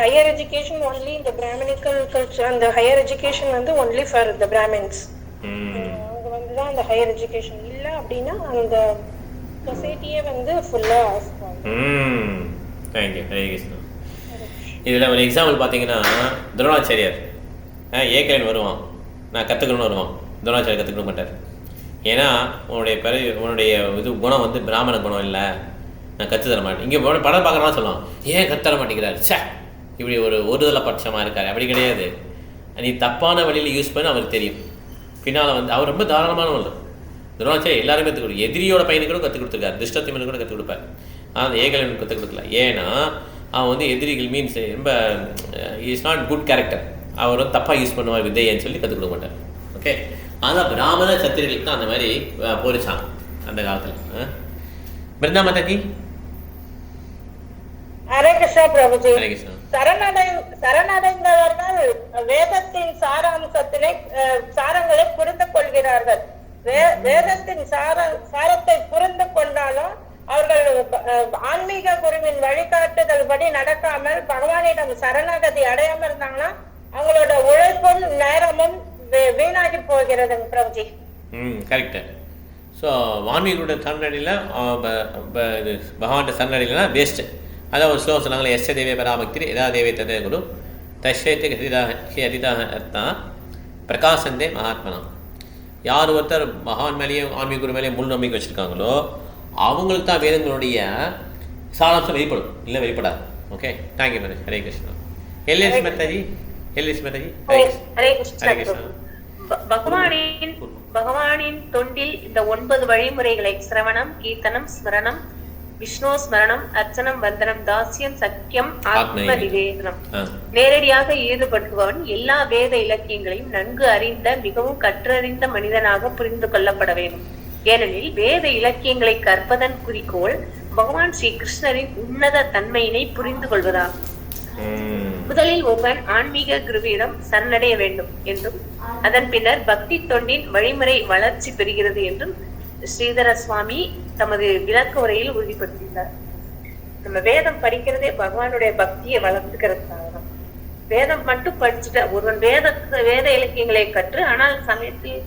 [SPEAKER 3] ஹையர் எஜுகேஷன் ஒன்லி இந்த பிராமணிக்கல் கல்ச்சர், அந்த ஹையர் எஜுகேஷன் வந்து ஒன்லி ஃபார் த பிராமின்ஸ். அங்கே வந்து தான் அந்த ஹையர் எஜுகேஷன் இல்லை அப்படின்னா அந்த சொசைட்டியே வந்து ஃபுல்லாக ஆஃப் பண்ணும்.
[SPEAKER 1] தேங்க்யூ. ஹரே கிருஷ்ணா. இதில் ஒரு எக்ஸாம்பிள் பார்த்தீங்கன்னா, துரோணாச்சாரியார் ஏகலைன் வருவான், நான் கற்றுக்கணும்னு வருவான். துரோணாச்சாரியர் கற்றுக்க மாட்டார். ஏன்னா உன்னுடைய இது குணம் வந்து பிராமண குணம் இல்லை, நான் கற்றுத்தர மாட்டேன். இங்கே படம் பார்க்குறவங்க சொல்லலாம், ஏன் கற்றுத்தர மாட்டேங்கிறார், சே இப்படி ஒருதலை பட்சமாக இருக்கார். அப்படி கிடையாது. நீ தப்பான வழியில் யூஸ் பண்ண அவருக்கு தெரியும். பின்னால் வந்து அவர் ரொம்ப தாராளமானவங்க. துரோணாச்சாரியர் எல்லாருமே கற்றுக் கொடுக்கும். எதிரியோட பையனுக்கு கூட கற்றுக் கொடுத்துருக்காரு, துஷ்டத்திமனுக்கு கூட கற்றுக் கொடுப்பார். ஆனால் அந்த ஏகலைவனுக்கு கற்றுக் கொடுக்கல. ஏன்னா அவன் வந்து எதிரிகள் மீன்ஸ் ரொம்ப இஸ் நாட் குட் கேரக்டர். அவர் வந்து தப்பாக யூஸ் பண்ணுவார் வித்தையன்னு சொல்லி கற்றுக் கொடுக்க மாட்டார். ஓகே, அதான் பிராமண சத்திரிகளுக்கு தான் அந்த மாதிரி போரிச்சாங்க அந்த காலத்தில். பிருந்தா மாதாஜி.
[SPEAKER 3] ஹரே கிருஷ்ணா பிரபுஜி.
[SPEAKER 1] ஹரே கிருஷ்ணா.
[SPEAKER 4] சரணடைந்தவர்கள் வேதத்தின் சாரங்களை புரிந்து கொள்கிறார்கள். வேதத்தின் சாரத்தை புரிந்து கொண்டாலும் அவர்கள் ஆன்மீக குருவின் வழிகாட்டுதல் படி நடக்காமல் பகவானிடம் சரணாகதி அடையாம இருந்தாங்கன்னா அவங்களோட உழைப்பும் நேரமும் வீணாகி போகிறது பிரபுஜி.
[SPEAKER 1] கரெக்டு. ஸோ ஆன்மீகோட சரணடையில் இது பகவான்கிட்ட சரணடையில்னா வேஸ்ட்டு. அதான் ஒரு ஸ்லோகம் சொன்னாங்களே, எஸ்ய தேவே பராபக்தி எதா தேவே ததே குரு தஷ்யத்தை ஹரிதாக அர்த்தா பிரகாசந்தே மகாத்மனா. யார் ஒருத்தர் பகவான் மேலேயும் ஆன்மீக குரு மேலேயும் முழு நம்பிக்கை வச்சுருக்காங்களோ அவங்களுக்கு தான் வேதங்களுடைய சாராம்சம் வெளிப்படும், இல்லை வெளிப்படாது. Okay, thank you madam. Hare Krishna. எல்எஸ் மெத்தாஜி,
[SPEAKER 3] ஹரே கிருஷ்ணா. பகவானின் தொண்டில் இந்த 9 வழிமுறைகளை சிரவணம், கீர்த்தனம், ஸ்மரணம், விஷ்ணு ஸ்மரணம், அர்ச்சனம், வந்தனம், தாசியம், சக்கியம், ஆத்ம நிவேதனம் நேரடியாக ஈடுபடுத்துபவன் எல்லா வேத இலக்கியங்களையும் நன்கு அறிந்த மிகவும் கற்றறிந்த மனிதனாக புரிந்து கொள்ளப்பட வேண்டும். ஏனெனில் வேத இலக்கியங்களை கற்பதன் குறிக்கோள் பகவான் ஸ்ரீ கிருஷ்ணரின் உன்னத தன்மையினை புரிந்து கொள்வதாகும். முதலில் ஒருவன் ஆன்மீக குருவிடம் சரணடைய வேண்டும் என்றும் அதன் பின்னர் பக்தி தொண்டின் வழிமுறை வளர்ச்சி பெறுகிறது என்றும் ஸ்ரீதர சுவாமி தமது விளக்க உரையில் உறுதிப்படுத்தியுள்ளார். நம்ம வேதம் படிக்கிறதே பகவானுடைய பக்தியை வளர்த்துக்கிறதுக்காக தான். வேதம் மட்டும் படிச்சுட்ட ஒருவன் வேத இலக்கியங்களை கற்று ஆனால் சமயத்தில்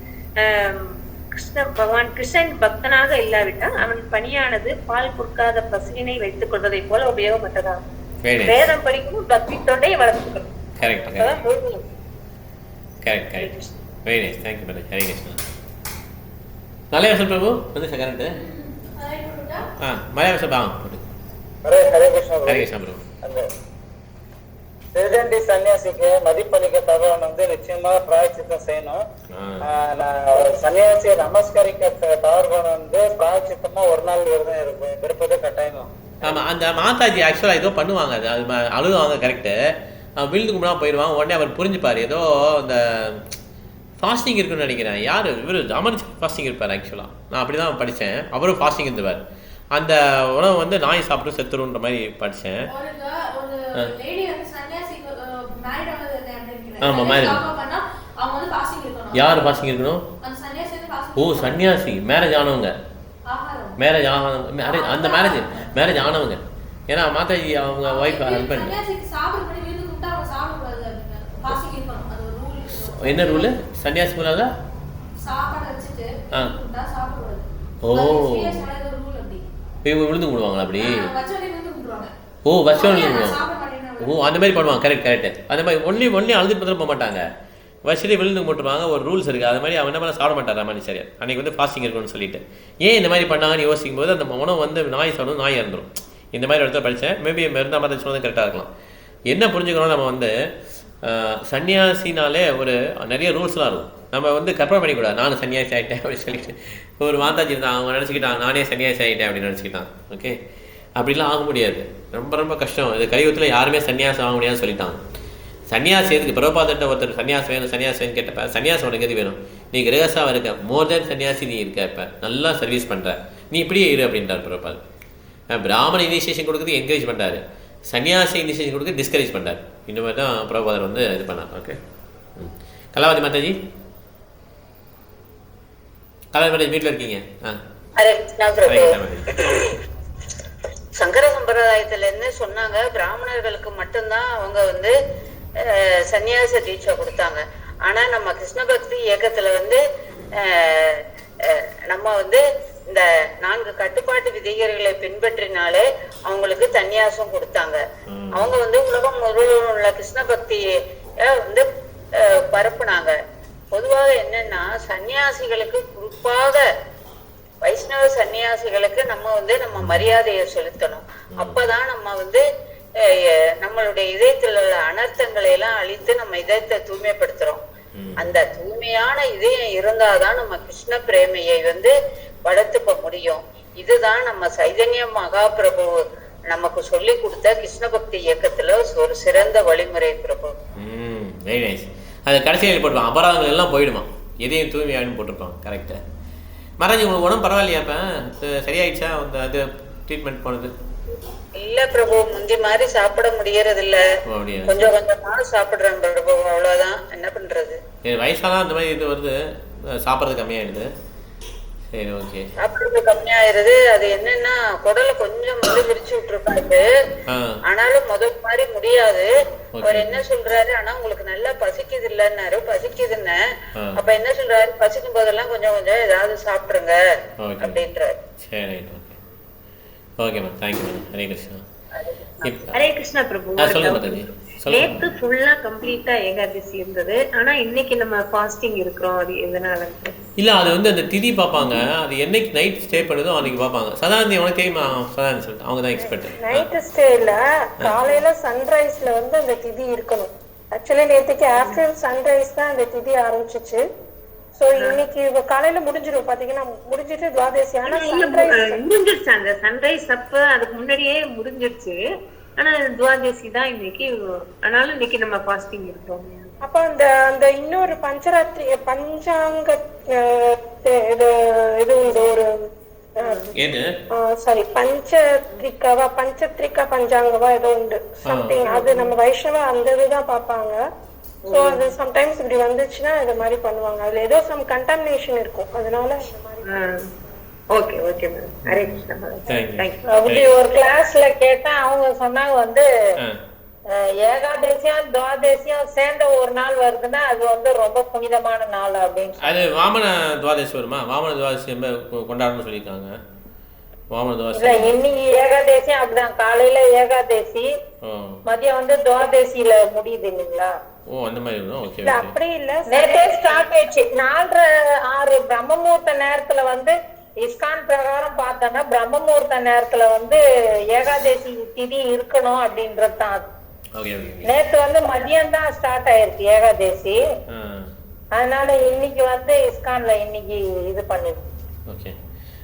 [SPEAKER 3] பகவான் கிருஷ்ணன் பக்தனாக இல்லாவிட்டால் அவன் பணியானது பால் கொடுக்காத பசுவினை வைத்துக் கொள்வதை போல உபயோகமற்றதாகும். வேதம் படிக்கணும், பக்தி தொண்டை வளர்த்துக்கணும்.
[SPEAKER 1] மலையாள பிரபு வந்து கரண்ட் மலையாள
[SPEAKER 7] திருதண்டி சன்னியாசிக்கு மதிப்பளிக்க தகவல் வந்து நிச்சயமா பிராயச்சித்தம் செய்யணும். சன்னியாசியை நமஸ்கரிக்க தவறுகள் வந்து பிராயச்சித்தமா ஒரு நாள் விரதம் இருப்பது கட்டாயம்.
[SPEAKER 1] ஆமாம், அந்த மாதாஜி ஆக்சுவலாக ஏதோ பண்ணுவாங்க, அது அழுவாங்க. கரெக்டு. விழுந்து கும்பிடாம போயிடுவாங்க. உடனே அவர் புரிஞ்சுப்பார் ஏதோ இந்த ஃபாஸ்டிங் இருக்குன்னு நினைக்கிறேன். யார் இவர் அமர் ஃபாஸ்டிங் இருப்பார். ஆக்சுவலாக நான் அப்படி தான் படித்தேன். அவரும் ஃபாஸ்டிங் இருந்துவார். அந்த உணவு வந்து நாய் சாப்பிட்டு செத்துருன்ற மாதிரி படித்தேன். ஆமாம், மேரேஜ். யார் ஃபாஸ்டிங் இருக்கணும்? ஓ, சன்னியாசி மேரேஜ் ஆனவங்க. மேரேஜ் அந்த மேரேஜ் ஆனவங்க. ஏன்னா மாதாஜி அவங்க ஒய்ஃப் ஹஸ்பண்ட். என்ன ரூலு? சன்னியாசி போனாங்க. ஓ, இவங்க விழுந்து கும்பிடுவாங்களா அப்படி? ஓ, வச்சோன்னு ஓ, அந்த மாதிரி பண்ணுவாங்க. கரெக்ட். அந்த மாதிரி ஒன்லி அழுதுட்டு போக மாட்டாங்க. வசதி விழுந்து போட்டுருவாங்க. ஒரு ரூல்ஸ் இருக்குது. அது மாதிரி அவன் என்ன பண்ண சாப்பிட மாட்டார் மனுஷரியா. அன்றைக்கி வந்து ஃபாஸ்டிங் இருக்குன்னு சொல்லிட்டு ஏன் இந்த மாதிரி பண்ணாங்கன்னு யோசிக்கும் போது அந்த உணவு வந்து நாய் சாப்பிடும், நாய் இறந்துடும். இந்த மாதிரி இடத்துல படித்தேன். மேபி இருந்தால் மாதிரி சொன்னது கரெக்டாக இருக்கலாம். என்ன புரிஞ்சுக்கணும், நம்ம வந்து சன்னியாசினாலே ஒரு நிறைய ரூல்ஸ்லாம் இருக்கும். நம்ம வந்து கற்பனை பண்ணிக்கூடாது நானும் சன்னியாசி ஆகிட்டேன் அப்படின்னு சொல்லிட்டு. ஒரு மாதாஜி இருந்தான், அவங்க நினச்சிக்கிட்டான் நானே சன்னியாசி ஆகிட்டேன் அப்படின்னு நினச்சிக்கிட்டான். ஓகே, அப்படிலாம் ஆக முடியாது. ரொம்ப கஷ்டம். இது கலியுகத்தில் யாருமே சன்னியாசம் ஆக முடியாதுன்னு சொல்லிட்டாங்க. சன்னியாசி எதுக்கு? பிரபாதட்ட ஒருத்தர் சன்னியாசம் வேணும் கேட்டப்ப சன்னியாசம் உனக்கு எது வேணும்? நீ கிரகசாக இருக்க, மோர் தேன் சன்னியாசி நீ இருக்க, இப்போ நல்லா சர்வீஸ் பண்ணுற, நீ இப்படியே இரு அப்படின்றார் பிரபாத். பிராமண இனிஷியேஷன் கொடுக்குறது என்கரேஜ் பண்ணுறாரு, சன்னியாசி இனிஷியேஷன் கொடுக்க டிஸ்கரேஜ் பண்ணுறாரு. இந்த மாதிரி தான் பிரபாதர் வந்து இது பண்ணார். ஓகே, கலாவதி மாதாஜி. கலாவதி மாதாஜி வீட்டில் இருக்கீங்க?
[SPEAKER 6] சங்கர சம்பிரதாயத்துல இருந்து சொன்னாங்க பிராமணர்களுக்கு மட்டும்தான் அவங்க வந்து சன்னியாச தீட்சை கொடுத்தாங்க. ஆனா நம்ம கிருஷ்ண பக்தி இயக்கத்துல வந்து நம்ம வந்து இந்த 4 கட்டுப்பாட்டு விதிகளை பின்பற்றினாலே அவங்களுக்கு சன்னியாசம் கொடுத்தாங்க. அவங்க வந்து உலகம் முழுவதும் உள்ள கிருஷ்ண பக்தியை வந்து பரப்புனாங்க. பொதுவாக என்னன்னா சன்னியாசிகளுக்கு குறிப்பாக வைஷ்ணவ சன்னியாசிகளுக்கு நம்ம மரியாதையை செலுத்தணும். அப்பதான் நம்ம வந்து நம்மளுடைய இதயத்தில் உள்ள அனர்த்தங்களை எல்லாம் அழித்து நம்ம இதயத்தை தூய்மைப்படுத்துறோம். அந்த தூய்மையான இதயம் இருந்தாதான் நம்ம கிருஷ்ண பிரேமையை வந்து வளர்த்துக்க முடியும். இதுதான் நம்ம சைதன்ய மகாபிரபு நமக்கு சொல்லி கொடுத்த கிருஷ்ண பக்தி இயக்கத்துல ஒரு சிறந்த வழிமுறை பிரபு.
[SPEAKER 1] Very nice. அது கடைசியில் போட்டுருவான், அபராதங்கள் எல்லாம் போயிடுமா, எதையும் தூய்மையானு போட்டிருப்பான். கரெக்டா மகாராஜ், உங்களுக்கு உடம்பு பரவாயில்லையா? இப்போ சரியாயிடுச்சா அந்த அது ட்ரீட்மெண்ட் போனது?
[SPEAKER 6] இல்ல பிரபு, முந்தி மாதிரி சாப்பிட முடியறது இல்ல.
[SPEAKER 1] ஓ அப்படியா?
[SPEAKER 6] கொஞ்சம் கொஞ்சமா சாப்பிடுறேன் பிரபு, அவ்வளவுதான். என்ன பண்றது?
[SPEAKER 1] சரி, வயசாதான் இந்த மாதிரி இது வருது, சாப்பிட்றது கம்மியாயிடுது. சரி ஓகே.
[SPEAKER 6] சாப்பிடுறது கம்மியாயிருது. அது என்னன்னா குடலை கொஞ்சம் விரிச்சு விட்டுருப்பாரு. ஆனாலும் முதல் மாதிரி முடியாது. அவர் என்ன சொல்றாரு, ஆனா உங்களுக்கு நல்லா பசிக்குது இல்லன்னாரு. பசிக்குதுன்னு அப்ப என்ன சொல்றாரு, பசிக்கும் போதெல்லாம் கொஞ்சம் கொஞ்சம் ஏதாவது சாப்பிடுங்க அப்படின்றாரு.
[SPEAKER 1] சரி okay. Okay ma'am, thank you ma'am. Hare Krishna.
[SPEAKER 8] Hare Krishna Prabhu.
[SPEAKER 1] சொல்லுங்க மாதாஜி.
[SPEAKER 8] நேத்து ஃபுல்லா கம்ப்ளீட்டா ஏகாதசி இருந்தது, ஆனா இன்னைக்கு நம்ம ஃபாஸ்டிங் இருக்கிறோம். அது எதனால?
[SPEAKER 1] இல்ல, அது வந்து அந்த திதி பார்ப்பாங்க. அது என்னைக்கு நைட் ஸ்டே பண்ணுதோ அன்னைக்கு பார்ப்பாங்க. சதானந்தி உனக்கு தெரியுமா? சதானந்தி சொல்லிட்டு அவங்க தான் எக்ஸ்பர்ட்.
[SPEAKER 3] நைட் ஸ்டே இல்ல, காலையில சன்ரைஸ்ல வந்து அந்த திதி இருக்கணும். ஆக்சுவலி நேற்றுக்கு ஆஃப்டர்நூன் சன்ரைஸ் தான் அந்த திதி ஆரம்பிச்சிச்சு. சோ இன்னைக்கு காலையில முடிஞ்சிடும் பாத்தீங்கன்னா, முடிஞ்சிட்டு துவாதசி. ஆனா
[SPEAKER 8] முடிஞ்சிருச்சு அந்த சன்ரைஸ் அப்ப, அதுக்கு முன்னாடியே முடிஞ்சிருச்சு. ஆனா துவாதசி தான் இன்னைக்கு, ஆனாலும் இன்னைக்கு நம்ம ஃபாஸ்டிங் இருக்கோம்.
[SPEAKER 3] அப்ப அந்த அந்த இன்னொரு பஞ்சராத்திரி பஞ்சாங்க இது உண்டு ஒரு சாரி பஞ்சத்ரிகா பஞ்சாங்கவா ஏதோ உண்டு சம்திங். அது நம்ம வைஷ்ணவா அந்த இதுதான் பாப்பாங்க. சோ அது சம்டைம்ஸ் இப்படி வந்துச்சுன்னா இது மாதிரி பண்ணுவாங்க. அதுல ஏதோ சம் கண்டாமினேஷன் இருக்கும், அதனால இந்த மாதிரி.
[SPEAKER 8] Okay okay ma'am. Hare Krishna. Thank you.
[SPEAKER 4] அப்படி ஒரு கிளாஸ்ல கேட்டா அவங்க சொன்னாங்க வந்து ஏகாதசியம் துவாதசியம் சேர்ந்த ஒரு நாள் வருதுன்னா அது வந்து ரொம்ப புனிதமான நாள் அப்படின்னு.
[SPEAKER 1] அது வாமன துவாதசி வருமா? வாமன துவாதசி கொண்டாடணும்னு சொல்லியிருக்காங்க. வாமன துவாதசி
[SPEAKER 4] இல்ல, இன்னைக்கு ஏகாதசியம் அப்படிதான். காலையில ஏகாதசி, மதியம் வந்து துவாதசியில முடியுது இல்லைங்களா?
[SPEAKER 1] ஓ அந்த மாதிரி. ஓகே.
[SPEAKER 4] அப்படி இல்ல, நேற்றே ஸ்டார்ட் ஆயிடுச்சு. 4:30 பிரம்ம முகூர்த்த நேரத்துல வந்து இஸ்கான் பிரகாரம் பார்த்தோம்னா பிரம்ம முகூர்த்த நேரத்துல வந்து ஏகாதசி திதி இருக்கணும் அப்படின்றது தான். நேத்து வந்து மதியம் தான் ஸ்டார்ட் ஆயிருக்கு ஏகாதசி. அதனால இன்னைக்கு வந்து இஸ்கான்ல இன்னைக்கு இது பண்ணிருக்கு.
[SPEAKER 1] ஓகே.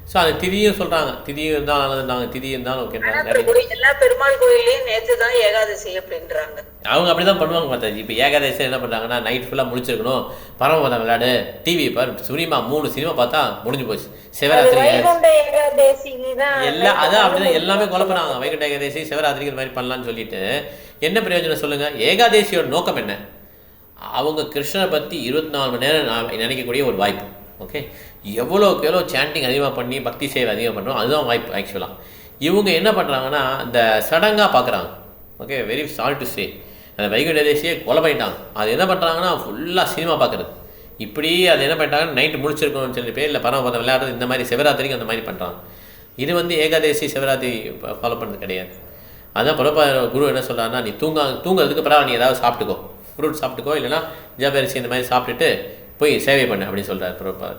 [SPEAKER 1] ஸோ அது திதியும் சொல்றாங்க, திதியும் இருந்தால் நல்லதுனாங்க, திதி இருந்தாலும் ஓகே.
[SPEAKER 6] எல்லா பெருமாள் கோயிலையும் நேற்று தான் ஏகாதசி அப்படின்றாங்க.
[SPEAKER 1] அவங்க அப்படிதான் பண்ணுவாங்க மாதாஜி. இப்போ ஏகாதசி என்ன பண்ணுறாங்கன்னா, நைட் ஃபுல்லாக முடிச்சிருக்கணும், பரமபதம் விளையாடு, டிவி பாரு, சினிமா 3 சினிமா பார்த்தா முடிஞ்சு போச்சு. சிவராத்திரி எல்லாம் அதான் அப்படிதான் எல்லாமே குழப்பறாங்க. வைகுண்ட ஏகாதசி சிவராத்திரிக்கு இந்த மாதிரி பண்ணலான்னு சொல்லிட்டு என்ன பிரயோஜனம் சொல்லுங்க? ஏகாதசியோட நோக்கம் என்ன? அவங்க கிருஷ்ணனை பற்றி 24 மணி நேரம் நினைக்கக்கூடிய ஒரு வாய்ப்பு. ஓகே, எவ்வளோக்கு எவ்வளோ சாண்டிங் அதிகமாக பண்ணி பக்தி சேவை அதிகமாக பண்ணுறோம், அதுதான் வாய்ப்பு. ஆக்சுவலாக இவங்க என்ன பண்ணுறாங்கன்னா, இந்த சடங்காக பார்க்குறாங்க. Okay, very sorry to say, அந்த வைகுண்ட ஏகாதசியை கொலை பண்ணிட்டாங்க. அது என்ன பண்ணுறாங்கன்னா, ஃபுல்லாக சினிமா பார்க்குறது. இப்படி அது என்ன பண்ணிட்டாங்கன்னா, நைட்டு முடிச்சிருக்கணும்னு சொல்லி பேர் இல்லை பரமபதம் விளையாடுறது, இந்த மாதிரி சிவராத்திரிக்கு அந்த மாதிரி பண்ணுறாங்க. இது வந்து ஏகாதசி சிவராத்திரி ஃபாலோ பண்ணுறது கிடையாது. அதான் பிரபா குரு என்ன சொல்கிறாருன்னா, நீ தூங்குறதுக்கு பரவாயில்ல, நீ ஏதாவது சாப்பிட்டுக்கோ, ஃப்ரூட் சாப்பிட்டுக்கோ, இல்லைனா ஜபரிசி இந்த மாதிரி சாப்பிட்டுட்டு போய் சேவை பண்ணு அப்படின்னு சொல்கிறார் பிரபா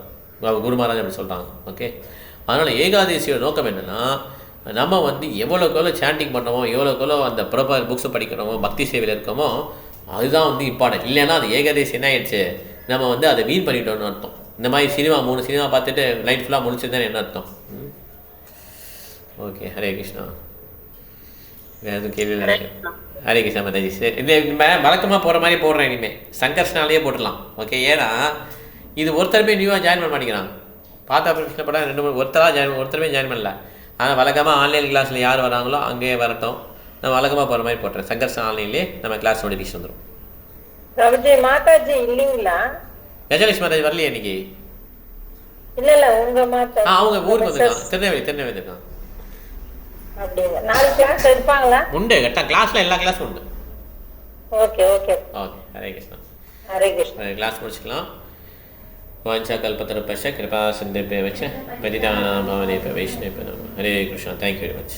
[SPEAKER 1] குரு மகாராஜ் அப்படி சொல்கிறாங்க. ஓகே, அதனால் ஏகாதசியோட நோக்கம் என்னென்னா, நம்ம வந்து எவ்வளோக்கு எவ்வளோ சாண்டிங் பண்ணுறோமோ, எவ்வளோக்கு எவ்வளோ அந்த பிரபா புக்ஸை படிக்கிறோமோ, பக்தி சேவையில் இருக்கோமோ, அதுதான் வந்து இம்பார்ட்டன்ட். இல்லைன்னா அது ஏகாதசி என்ன ஆயிடுச்சு, நம்ம வந்து அதை வீண் பண்ணிட்டோம்னு அர்த்தம். இந்த மாதிரி சினிமா 3 சினிமா பார்த்துட்டு லைட் ஃபுல்லாக முடிச்சதுதான் என்ன அர்த்தம்? ஓகே, ஹரே கிருஷ்ணா. வேறு எதுவும் கேள்வி இல்லை. ஹரே கிருஷ்ணா மாதாஜி. சரி, இது வழக்கமாக போகிற மாதிரி போடுறேன், இனிமேல் சங்கர்ஷ்னாலேயே போட்டுடலாம். ஓகே, ஏன்னா இது ஒருத்தருமே நியூவாக ஜாயின் பண்ண மாட்டேங்கிறாங்க. பார்த்தா கிருஷ்ண படம் 2-3 ஒருத்தருமே ஜாயின் பண்ணல. ஆனால் வழக்கமாக ஆன்லைன் கிளாஸில் யார் வராங்களோ அங்கேயே வரட்டும். நான் வழக்கமாக போகிற மாதிரி போட்டுறேன். சங்கர்ஷன் ஆன்லைன்லேயே நம்ம கிளாஸ் நோட்டிஃபிகேஷன் வந்துடும்.
[SPEAKER 4] மாதாஜி இல்லைங்களா?
[SPEAKER 1] கஜலட்சுமி மாதாஜி வரலையே இன்னைக்கு?
[SPEAKER 4] இல்ல உங்க மாதா
[SPEAKER 1] அவங்க ஊருக்கு வந்துருக்காங்க, திருநெல்வேலி இருக்காங்க.
[SPEAKER 4] அப்படிங்க, 4 கிளாஸ் எடுப்பாங்களா?
[SPEAKER 1] உண்டு, கரெக்டாக கிளாஸில் எல்லா கிளாஸும் உண்டு.
[SPEAKER 4] Okay okay
[SPEAKER 1] okay, Hare Krishna.
[SPEAKER 4] Hare Krishna.
[SPEAKER 1] Class முடிச்சுக்கலாம். வாஞ்சா கல்பத்தருபஸ்ய கிருபா சிந்தேபே வச்ச பதிதானாம் பாவனேப வைஷ்ணவேப நமः. Hare Krishna. Thank you very much.